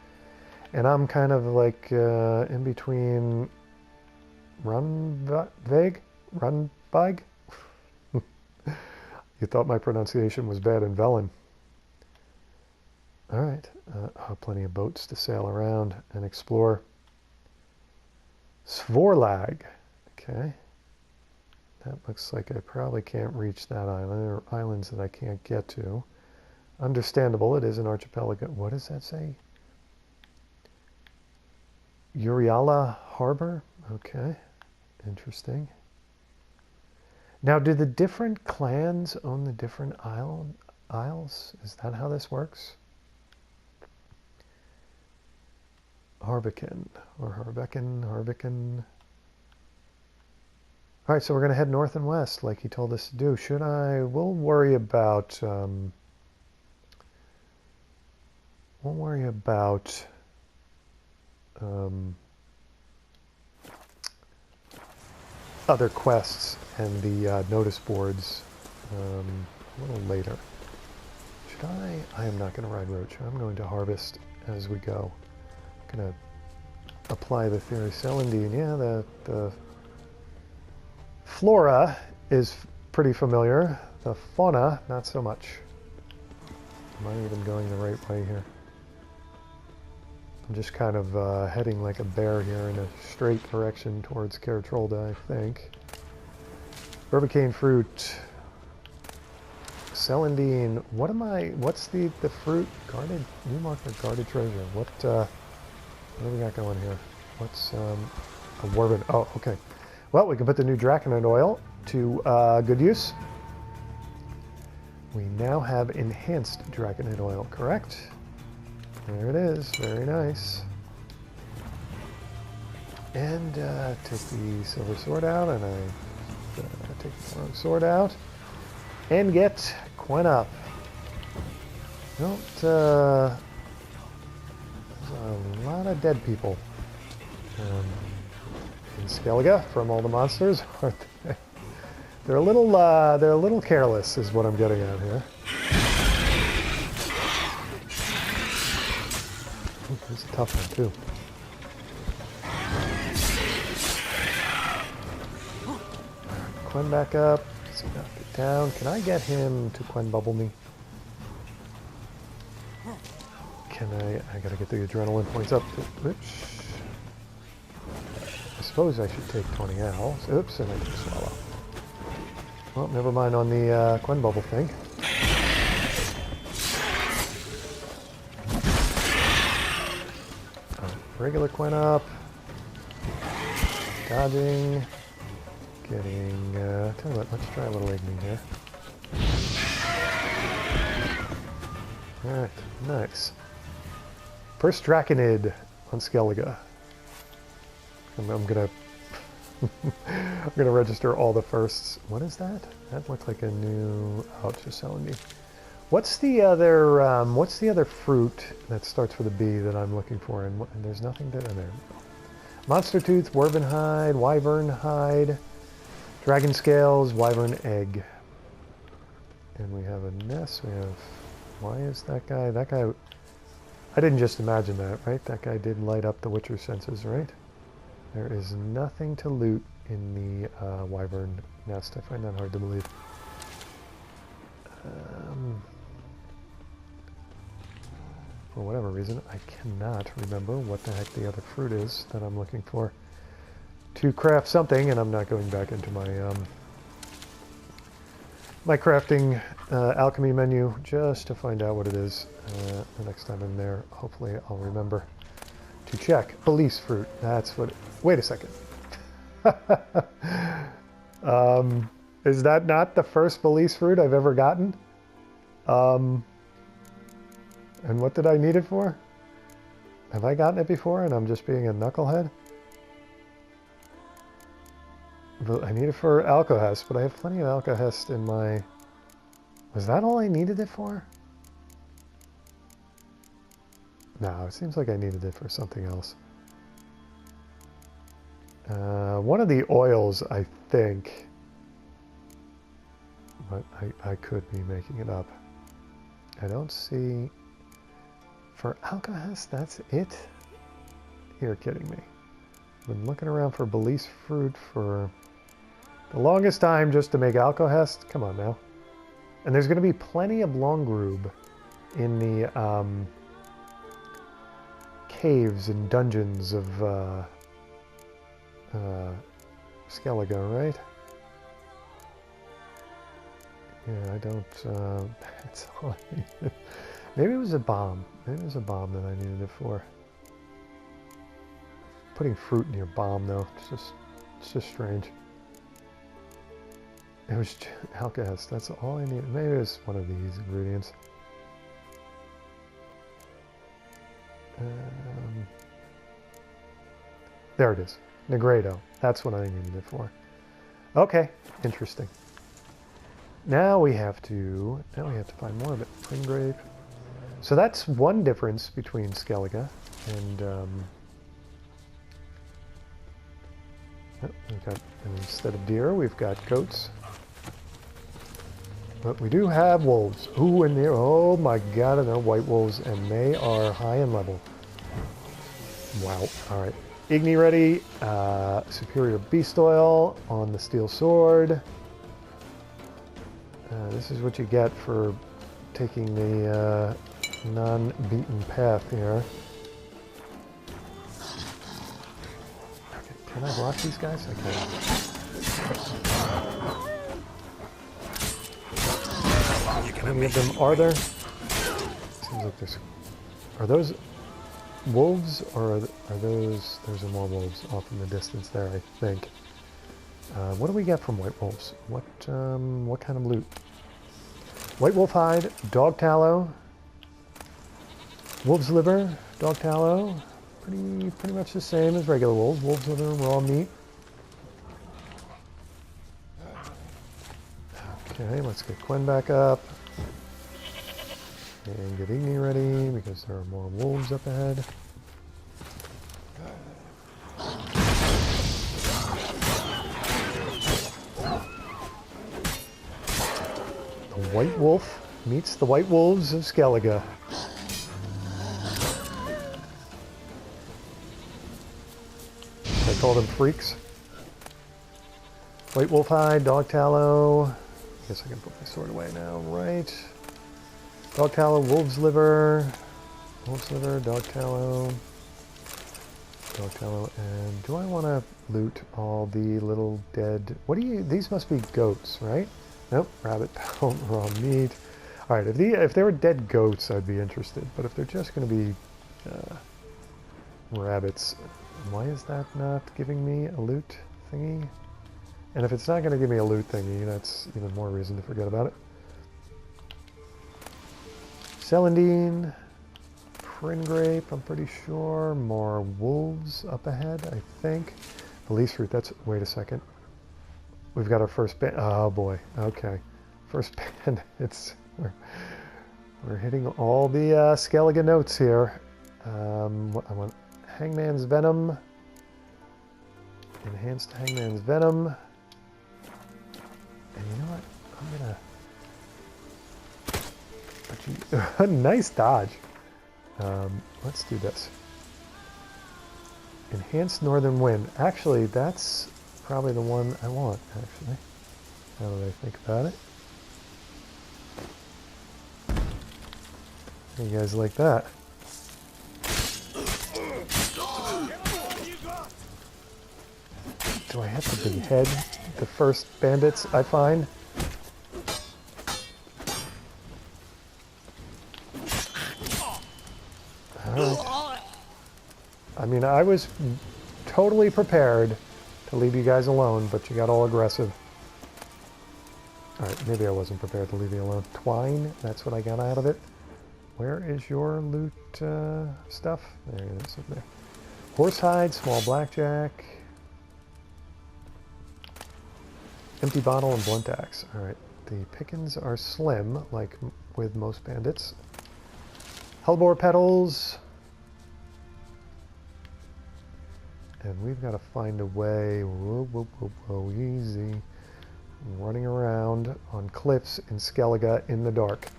And I'm kind of like in between Runbag. You thought my pronunciation was bad in Velen. All right, plenty of boats to sail around and explore. Svorlag. Okay. That looks like I probably can't reach that island, or islands that I can't get to. Understandable, it is an archipelago. What does that say? Uriala Harbor? Okay. Interesting. Now, do the different clans own the different isles? Is that how this works? Harbecken, or Harbecken. All right, so we're going to head north and west, like he told us to do. Should I? We'll worry about. Other quests and the notice boards a little later. Should I? I am not going to ride roach. I'm going to harvest as we go. I'm going to apply the theory. Celandine, yeah, the flora is pretty familiar. The fauna, not so much. Am I even going the right way here? I'm just kind of heading like a bear here in a straight direction towards Caratrolda, I think. Barbicane fruit. Celandine. What's the fruit? Guarded, new marker, guarded treasure. What do we got going here? What's, a Warbin? Oh, okay. Well, we can put the new Draconite oil to good use. We now have enhanced Draconite oil, correct? There it is, very nice. And take the silver sword out, and I take the wrong sword out, and get Quen up. Don't, there's a lot of dead people in Skellige from all the monsters, aren't they? They're a little careless, is what I'm getting at here. It's a tough one, too. Quen back up. Does he knock it down? Can I get him to Quen bubble me? Can I gotta get the adrenaline points up. Oops. I suppose I should take 20 owls. Oops, and I did swallow. Well, never mind on the Quen bubble thing. Regular Quen up. Dodging. Getting, tell you what, let's try a little Igni here. Alright, nice. First Draconid on Skellige. I'm gonna I'm gonna register all the firsts. What is that? That looks like a new. Oh, it's just selling me. What's the other fruit that starts with a B that I'm looking for? And there's nothing to there. Monster tooth, Werven hide, wyvern hide, dragon scales, wyvern egg. And we have a nest. We have. Why is that guy? That guy. I didn't just imagine that, right? That guy did light up the Witcher senses, right? There is nothing to loot in the wyvern nest. I find that hard to believe. For whatever reason, I cannot remember what the heck the other fruit is that I'm looking for to craft something, and I'm not going back into my my crafting alchemy menu just to find out what it is. The next time I'm there, hopefully I'll remember to check. Police fruit, that's what... Wait a second. Is that not the first police fruit I've ever gotten? And what did I need it for? Have I gotten it before and I'm just being a knucklehead? But I need it for Alcohest, but I have plenty of Alcohest in my... Was that all I needed it for? No, it seems like I needed it for something else. One of the oils, I think, but I could be making it up. I don't see... For Alcohest, that's it? You're kidding me. I've been looking around for Belize fruit for the longest time just to make Alcohest. Come on now. And there's going to be plenty of Longrube in the caves and dungeons of Skellige, right? Yeah, I don't... that's all I needed. Maybe it was a bomb. Maybe it was a bomb that I needed it for. Putting fruit in your bomb, though, it's just strange. It was Alcohest. That's all I needed. Maybe it was one of these ingredients. There it is. Negredo. That's what I needed it for. Okay, interesting. Now we have to find more of it. Twin grape. So that's one difference between Skellige and we've got, instead of deer, we've got goats. But we do have wolves. Ooh, and there, oh my god, and they're white wolves, and they are high in level. Wow. All right. Igni ready. Superior beast oil on the steel sword. This is what you get for taking the non-beaten path here. Okay, can I block these guys? I can. How many of them are there? Seems like there's... Are those wolves, or are those... There's more wolves off in the distance there, I think. What do we get from white wolves? What kind of loot? White wolf hide, dog tallow, wolf's liver, dog tallow, pretty much the same as regular wolves. Wolf's liver, raw meat. Okay, let's get Quen back up. And get Igni ready, because there are more wolves up ahead. The white wolf meets the white wolves of Skellige. I call them freaks. White wolf hide, dog tallow. Guess I can put my sword away now, right? Dog tallow, wolf's liver, dog tallow, and do I want to loot all the little dead? What do you? These must be goats, right? Nope, rabbit pelt, raw meat. All right, if they were dead goats, I'd be interested. But if they're just going to be rabbits, why is that not giving me a loot thingy? And if it's not going to give me a loot thingy, that's even more reason to forget about it. Celandine, Pringrape, I'm pretty sure. More wolves up ahead, I think. Police fruit, that's... Wait a second. We've got our first band... Oh, boy. Okay. First bandits. We're hitting all the Skellige notes here. I want Hangman's Venom. Enhanced Hangman's Venom. And you know what? I'm gonna... Nice dodge. Let's do this. Enhanced Northern Wind. Actually, that's probably the one I want, actually. Now that I think about it. How you guys like that? Do I have to behead the first bandits I find? Alright. I mean, I was totally prepared to leave you guys alone, but you got all aggressive. Alright, maybe I wasn't prepared to leave you alone. Twine, that's what I got out of it. Where is your loot stuff? There it is, up there. Horsehide, small blackjack. Empty bottle and blunt axe. Alright, the pickings are slim, like with most bandits. Hellebore petals. And we've got to find a way. Whoa, whoa, whoa, whoa, easy. Running around on cliffs in Skellige in the dark.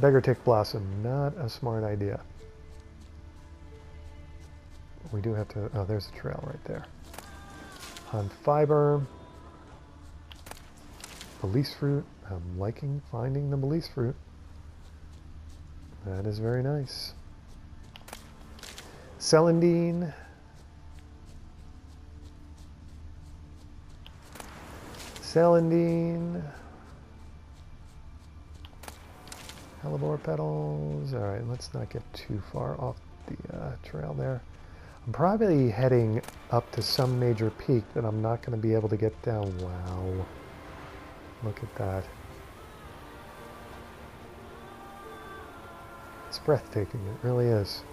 Beggar Tick Blossom, not a smart idea. We do have to... Oh, there's a trail right there. On fiber. Belize fruit. I'm liking finding the Belize fruit. That is very nice. Celandine. Celandine. Hellebore petals. Alright, let's not get too far off the trail there. I'm probably heading up to some major peak that I'm not going to be able to get down. Wow. Look at that. It's breathtaking. It really is.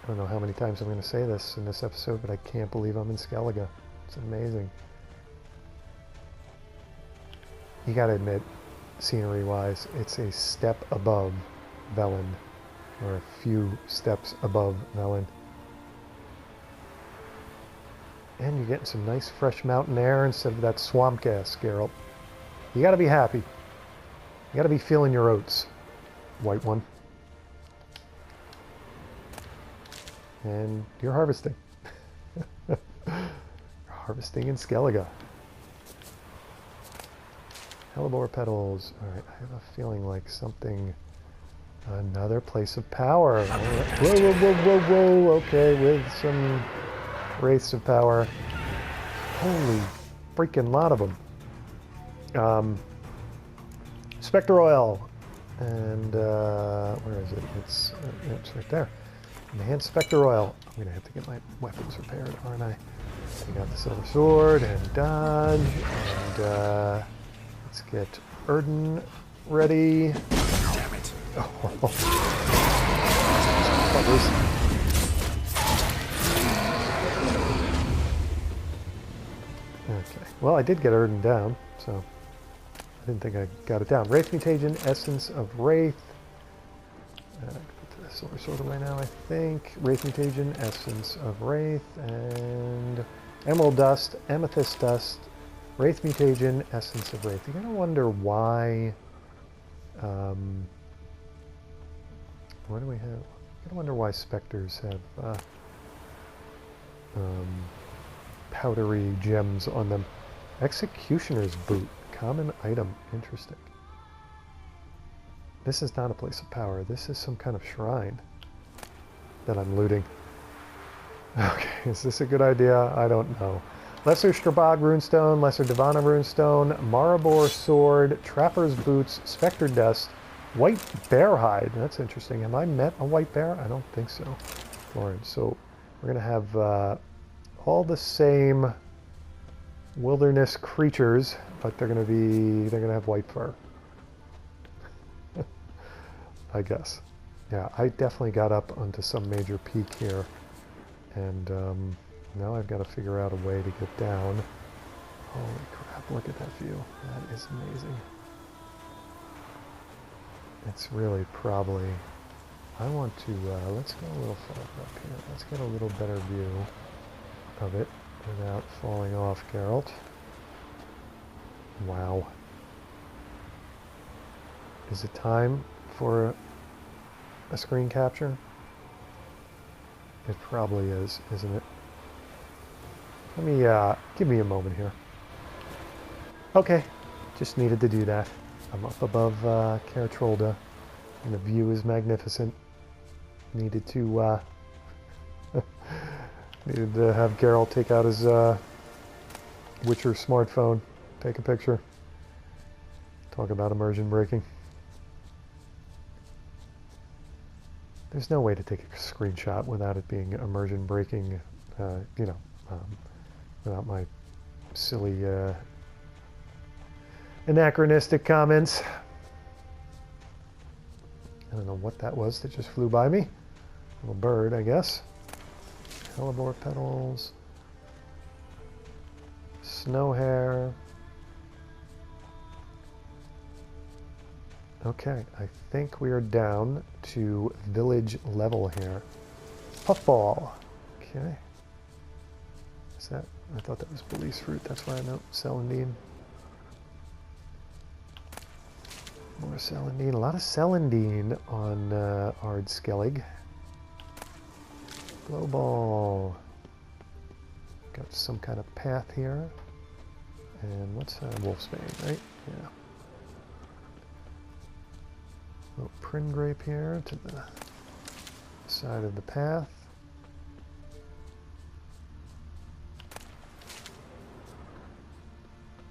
I don't know how many times I'm going to say this in this episode, but I can't believe I'm in Skellige. It's amazing. You got to admit, scenery-wise, it's a step above Velen, or a few steps above Velen. And you're getting some nice fresh mountain air instead of that swamp gas, Geralt. You gotta be happy. You gotta be feeling your oats, white one. And you're harvesting. You're harvesting in Skellige. Hellebore petals. Alright, I have a feeling like something... Another place of power. Whoa, whoa, whoa, whoa, whoa. Okay, with some wraiths of power. Holy freaking lot of them. Spectre oil. And, where is it? It's right there. Enhanced Spectre oil. I'm going to have to get my weapons repaired, aren't I? I got the silver sword and dodge. And, let's get Erden ready. Damn it. Oh. Okay. Well, I did get Erden down, so I didn't think I got it down. Wraith Mutation, Essence of Wraith. Put the silver sword away now, I think. Wraith Mutation, Essence of Wraith, and Emerald Dust, Amethyst Dust, Wraith Mutation, Essence of Wraith. You're gonna wonder why. What do we have? I wonder why specters have powdery gems on them. Executioner's boot. Common item. Interesting. This is not a place of power. This is some kind of shrine that I'm looting. Okay, is this a good idea? I don't know. Lesser Strabog runestone, Lesser Divana runestone, Maribor sword, Trapper's boots, Spectre dust, white bear hide. That's interesting. Have I met a white bear? I don't think so. Florence. So we're gonna have all the same wilderness creatures, but they're gonna have white fur. I guess. Yeah, I definitely got up onto some major peak here, and now I've got to figure out a way to get down. Holy crap, look at that view. That is amazing. It's really probably... I want to... let's go a little farther up here. Let's get a little better view of it without falling off, Geralt. Wow. Is it time for a screen capture? It probably is, isn't it? Let me, give me a moment here. Okay, just needed to do that. I'm up above Caratrolda, and the view is magnificent. Needed to, needed to have Geralt take out his Witcher smartphone, take a picture. Talk about immersion breaking. There's no way to take a screenshot without it being immersion breaking, you know, without my silly anachronistic comments. I don't know what that was that just flew by me. Little bird, I guess. Hellebore petals. Snow hare. Okay, I think we are down to village level here. Puffball. Okay. Is that? I thought that was Belize fruit. That's why I know celandine. More celandine. A lot of celandine on Ard Skellige. Glow ball. Got some kind of path here. And what's Wolfsbane, right? Yeah. Little prin grape here to the side of the path.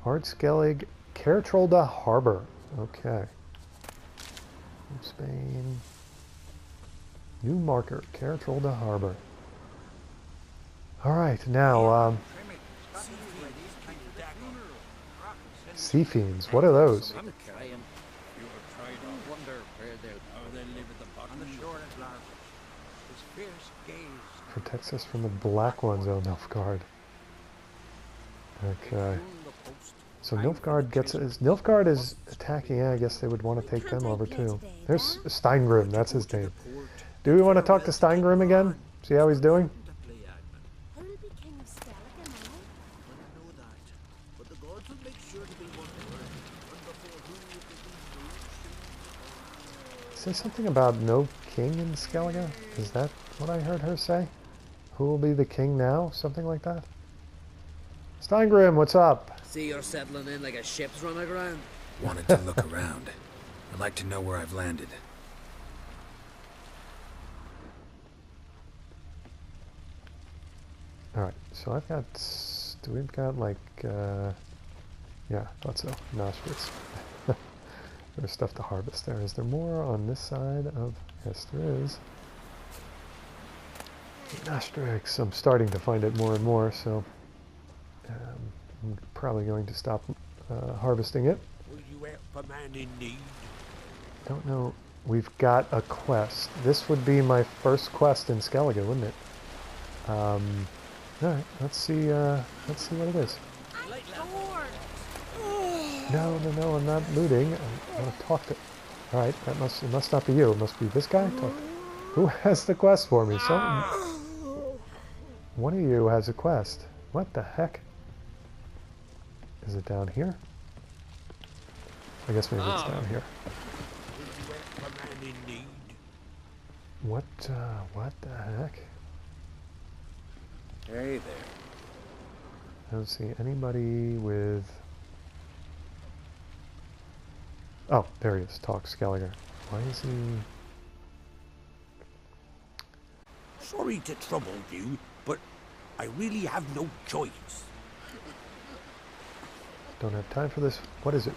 Ard Skellige, Caratrolda Harbor. Okay. Spain. New marker, Caratrolda Harbor. All right, now sea fiends. What are those? Protects us from the black ones, oh Nilfgaard. Okay. So Nilfgaard gets us. Nilfgaard is attacking. Yeah, I guess they would want to take them over too. There's Steingrim, that's his name. Do we want to talk to Steingrim again? See how he's doing? Say something about no king in Skellige? Is that what I heard her say? Who will be the king now? Something like that? Steingrim, what's up? See you're settling in like a ship's run aground. Wanted to look around. I'd like to know where I've landed. Alright, so I've got... We've got like... yeah, thought so. Nostrils. There's stuff to harvest there. Is there more on this side of... Yes, there is. Nostrix. I'm starting to find it more and more, so... I'm probably going to stop harvesting it. Will you help a man in need? Don't know. We've got a quest. This would be my first quest in Skellige, wouldn't it? Alright, let's see what it is. No, I'm not looting. I want to talk to... Alright, it must not be you. It must be this guy. Who has the quest for me? One of you has a quest. What the heck? Is it down here? I guess maybe it's down here. What the heck? Hey there. I don't see anybody with... Oh, there he is. Talk Skellige. Why is he... Sorry to trouble you, but I really have no choice. Don't have time for this. What is it?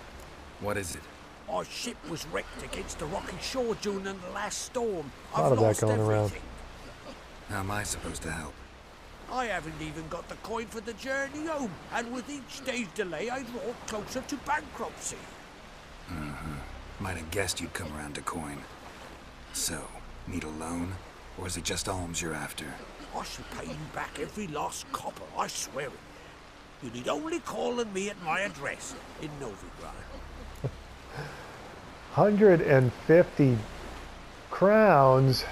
What is it? Our ship was wrecked against the rocky shore during the last storm. A lot I've of that lost going around. everything. How am I supposed to help? I haven't even got the coin for the journey home, and with each day's delay, I draw closer to bankruptcy. Might have guessed you'd come around to coin. So, need a loan? Or is it just alms you're after? I shall pay you back every last copper, I swear it. You need only call on me at my address in Novigrad. 150 crowns.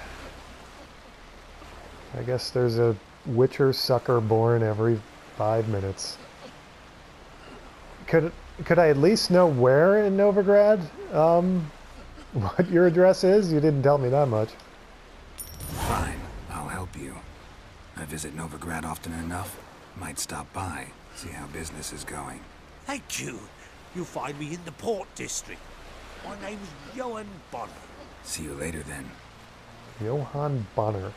I guess there's a Witcher sucker born every 5 minutes. Could I at least know where in Novigrad? What your address is? You didn't tell me that much. Fine, I'll help you. I visit Novigrad often enough. Might stop by, see how business is going. Thank you. You'll find me in the Port District. My name's Johan Bonner. See you later then. Johann Bonner.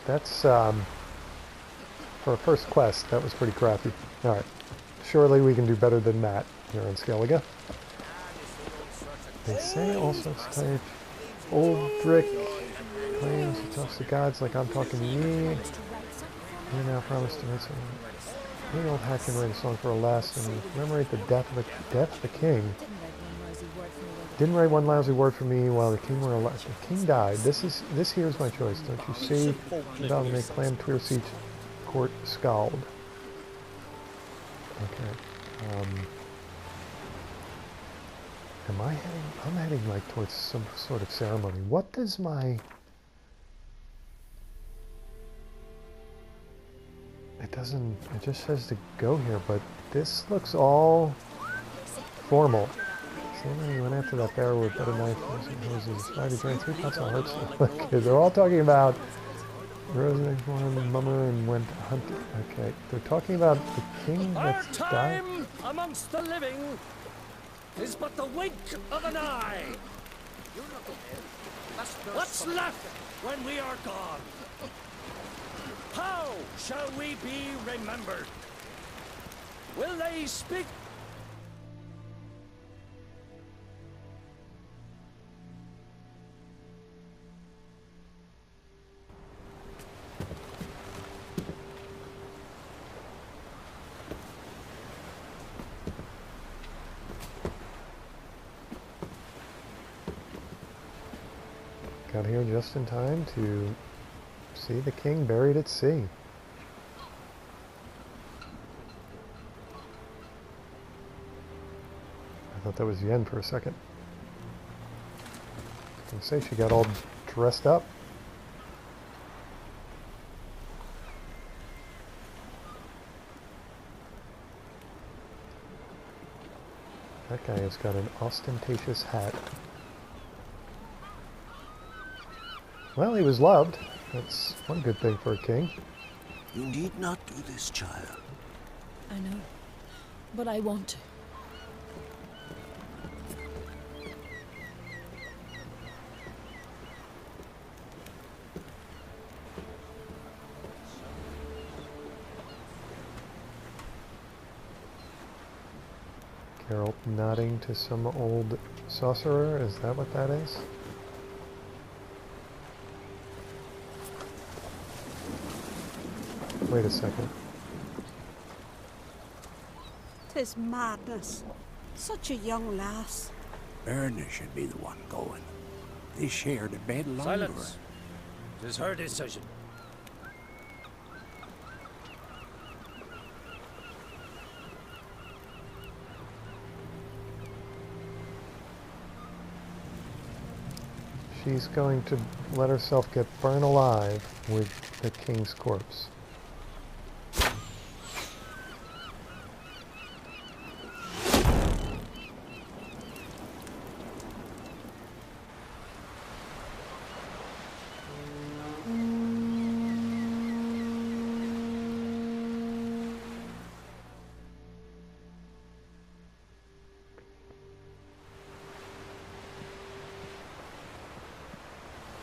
That's for a first quest, that was pretty crappy. Alright. Surely we can do better than that here in Skellige. They say all sorts of type. Oldrick claims he talks to gods like I'm talking to me. You now promise to write something. Any old hack can write a song for a last and commemorate the death of the king. Didn't write one lousy word for me while the king were alive. The king died. This here is my choice. Don't you see? About to make clam twir siege court scald. Okay. Am I heading? I'm heading like towards some sort of ceremony. What does my... It doesn't... It just says to go here, but this looks all formal. Somebody went after that bear with better knife hoses. Tried to drain 3 pots of hearts. Okay, they're all talking about Rosen one mummer and went hunting. Okay, they're talking about the king that's died. Our time amongst the living is but the wink of an eye. What's left when we are gone? How shall we be remembered? Will they speak? Got here just in time to see the king buried at sea. I thought that was Yen for a second. I was gonna say she got all dressed up. That guy has got an ostentatious hat. Well, he was loved. That's one good thing for a king. You need not do this, child. I know, but I want to. Geralt nodding to some old sorcerer. Is that what that is? Wait a second. 'Tis madness. Such a young lass. Erna should be the one going. They shared a bed longer. Silence. It is her decision. She's going to let herself get burned alive with the king's corpse.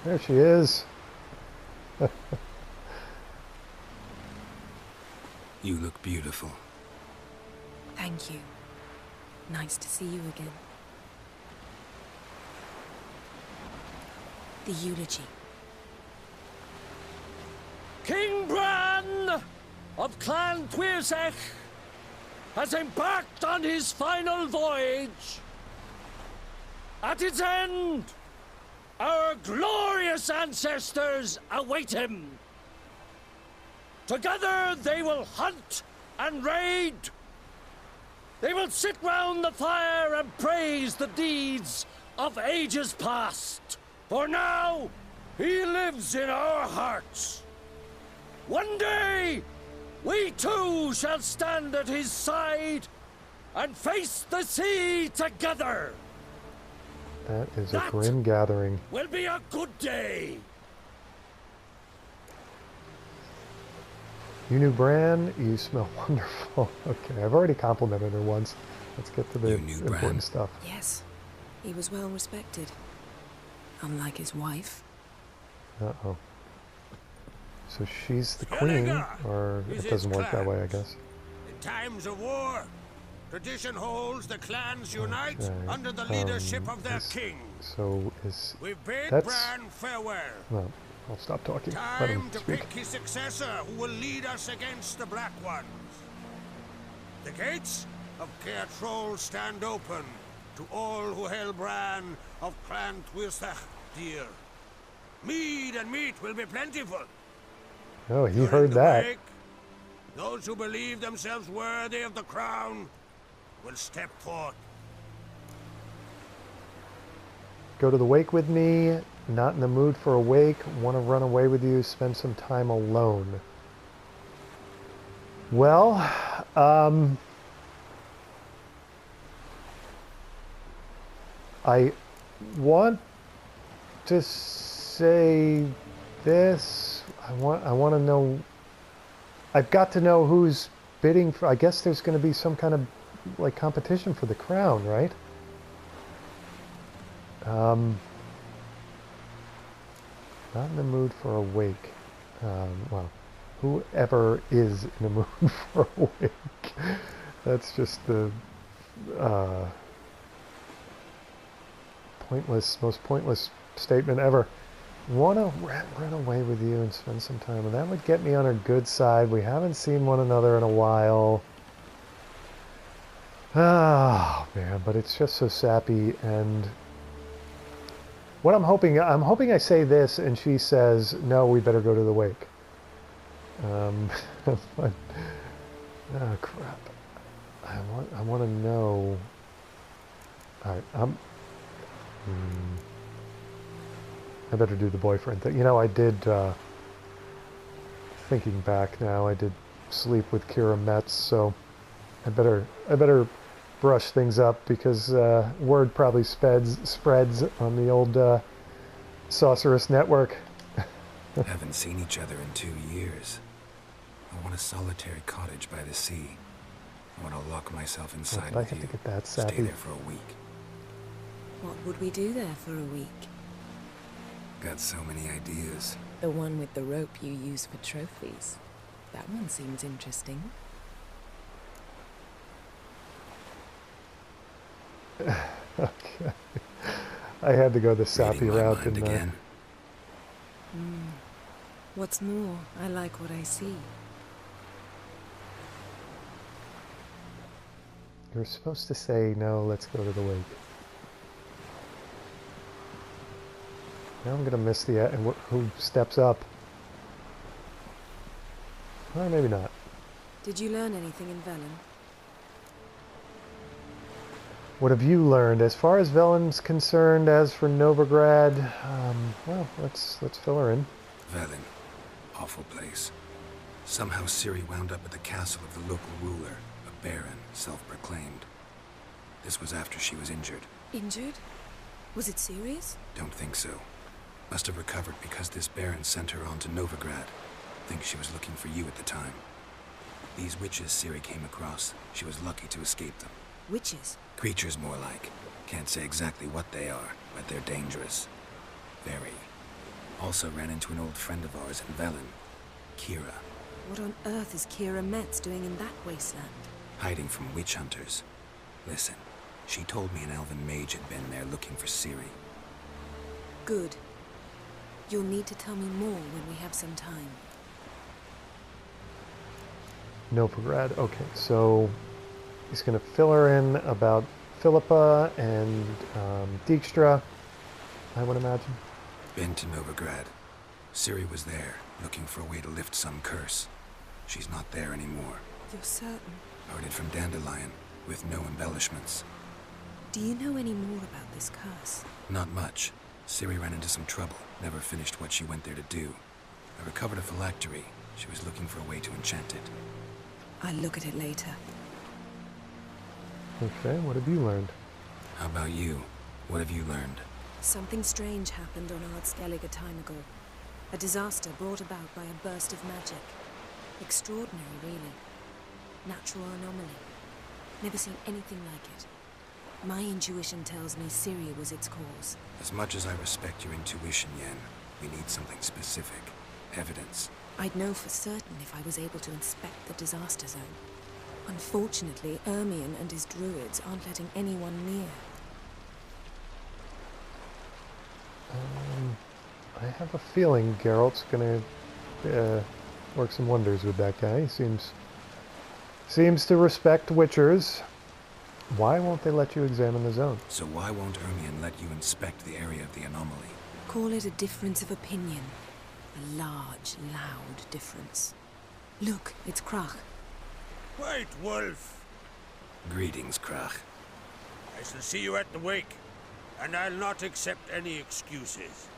There she is. You look beautiful. Thank you. Nice to see you again. The eulogy. King Bran of Clan Tuirsech has embarked on his final voyage. At its end, our glorious ancestors await him. Together they will hunt and raid. They will sit round the fire and praise the deeds of ages past. For now, he lives in our hearts. One day, we too shall stand at his side and face the sea together. That is a grim gathering. Will be a good day. You knew Bran, you smell wonderful. Okay, I've already complimented her once. Let's get to the important stuff. Yes, he was well respected. Unlike his wife. Uh-oh. So she's the queen, or it doesn't work that way, I guess. In times of war, tradition holds the clans unite under the leadership of their king. So is We've bid that's... Bran farewell. Well, I'll stop talking. Time to pick his successor who will lead us against the Black Ones. The gates of Caer Troll stand open to all who hail Bran of Clan Tuirsech dear. Mead and meat will be plentiful. Oh, he heard that. Wake, those who believe themselves worthy of the crown will step forth. Go to the wake with me. Not in the mood for a wake. Want to run away with you. Spend some time alone. Well, I want to say this. I want to know. I've got to know who's bidding for. I guess there's going to be some kind of like competition for the crown, right? Not in the mood for a wake. Well, whoever is in the mood for a wake. That's just the most pointless statement ever. Want to run away with you and spend some time, and that would get me on her good side. We haven't seen one another in a while. Oh man, but it's just so sappy. And what I'm hoping I say this and she says, no, we better go to the wake. But, oh crap. I want to know. Alright, I better do the boyfriend thing. You know, I did, thinking back now, I did sleep with Kira Metz, so I better brush things up because word probably spreads on the old Sorceress Network. Haven't seen each other in 2 years. I want a solitary cottage by the sea. I want to lock myself inside with you. To get that sappy. Stay there for a week. What would we do there for a week? Got so many ideas. The one with the rope you use for trophies. That one seems interesting. Okay. I had to go the sappy route, didn't I? What's more, I like what I see. You're supposed to say, no, let's go to the wake. Now I'm going to miss the... and who steps up? Or maybe not. Did you learn anything in Velen? What have you learned? As far as Velen's concerned, as for Novigrad, well, let's fill her in. Velen. Awful place. Somehow Ciri wound up at the castle of the local ruler, a baron, self-proclaimed. This was after she was injured. Injured? Was it serious? Don't think so. Must have recovered because this baron sent her on to Novigrad. Think she was looking for you at the time. These witches Ciri came across, she was lucky to escape them. Witches? Creatures more like. Can't say exactly what they are, but they're dangerous. Very Also ran into an old friend of ours in Velen, Kira, What on earth is Kira Metz doing in that wasteland? hiding from witch hunters. Listen, she told me an elven mage had been there looking for Ciri. Good. You'll need to tell me more when we have some time. Novigrad. Okay, so he's going to fill her in about Philippa and Dijkstra, I would imagine. Been to Novigrad. Ciri was there, looking for a way to lift some curse. She's not there anymore. You're certain? Heard it from Dandelion, with no embellishments. Do you know any more about this curse? Not much. Ciri ran into some trouble, never finished what she went there to do. I recovered a phylactery. She was looking for a way to enchant it. I'll look at it later. Okay, what have you learned? How about you? What have you learned? Something strange happened on Ard Skellige a time ago. A disaster brought about by a burst of magic. Extraordinary, really. Natural anomaly. Never seen anything like it. My intuition tells me Ciri was its cause. As much as I respect your intuition, Yen, we need something specific. Evidence. I'd know for certain if I was able to inspect the disaster zone. Unfortunately, Ermion and his druids aren't letting anyone near. I have a feeling Geralt's gonna work some wonders with that guy. He seems to respect witchers. Why won't they let you examine the zone? So why won't Ermion let you inspect the area of the anomaly? Call it a difference of opinion. A large, loud difference. Look, it's Krach. White Wolf. Greetings, Krach. I shall see you at the wake, and I'll not accept any excuses.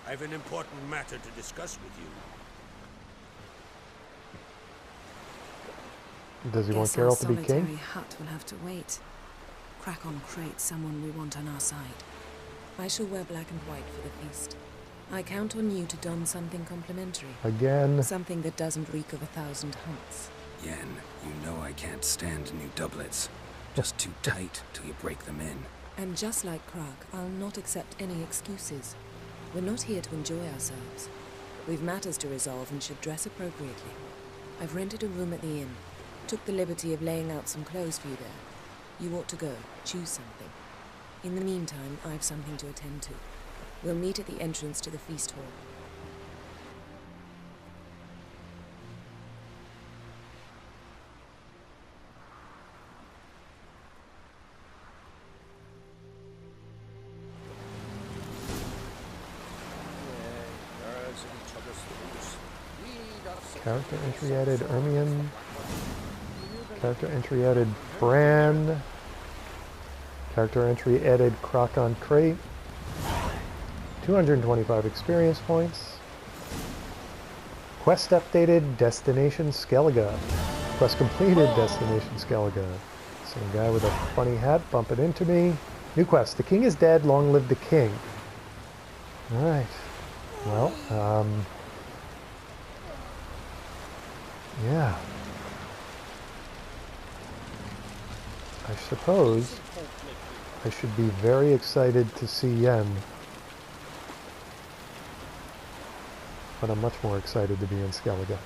I've an important matter to discuss with you. Does he want Guess our Geralt to be solitary king? hut will have to wait. Crack on Crate's someone we want on our side. I shall wear black and white for the feast. I count on you to don something complimentary. Again. Something that doesn't reek of 1,000 hunts. Yen, you know I can't stand new doublets. Just too tight till you break them in. And just like Krag, I'll not accept any excuses. We're not here to enjoy ourselves. We've matters to resolve and should dress appropriately. I've rented a room at the inn. Took the liberty of laying out some clothes for you there. You ought to go. Choose something. In the meantime, I've something to attend to. We'll meet at the entrance to the feast hall. Character entry added Ermion. Character entry added Bran. Character entry added Croc on Crate. 225 experience points. Quest updated, Destination Skellige. Quest completed, Destination Skellige. Some guy with a funny hat bumping into me. New quest, the king is dead, long live the king. Alright. Well, yeah. I suppose I should be very excited to see Yen. But I'm much more excited to be in Skellige.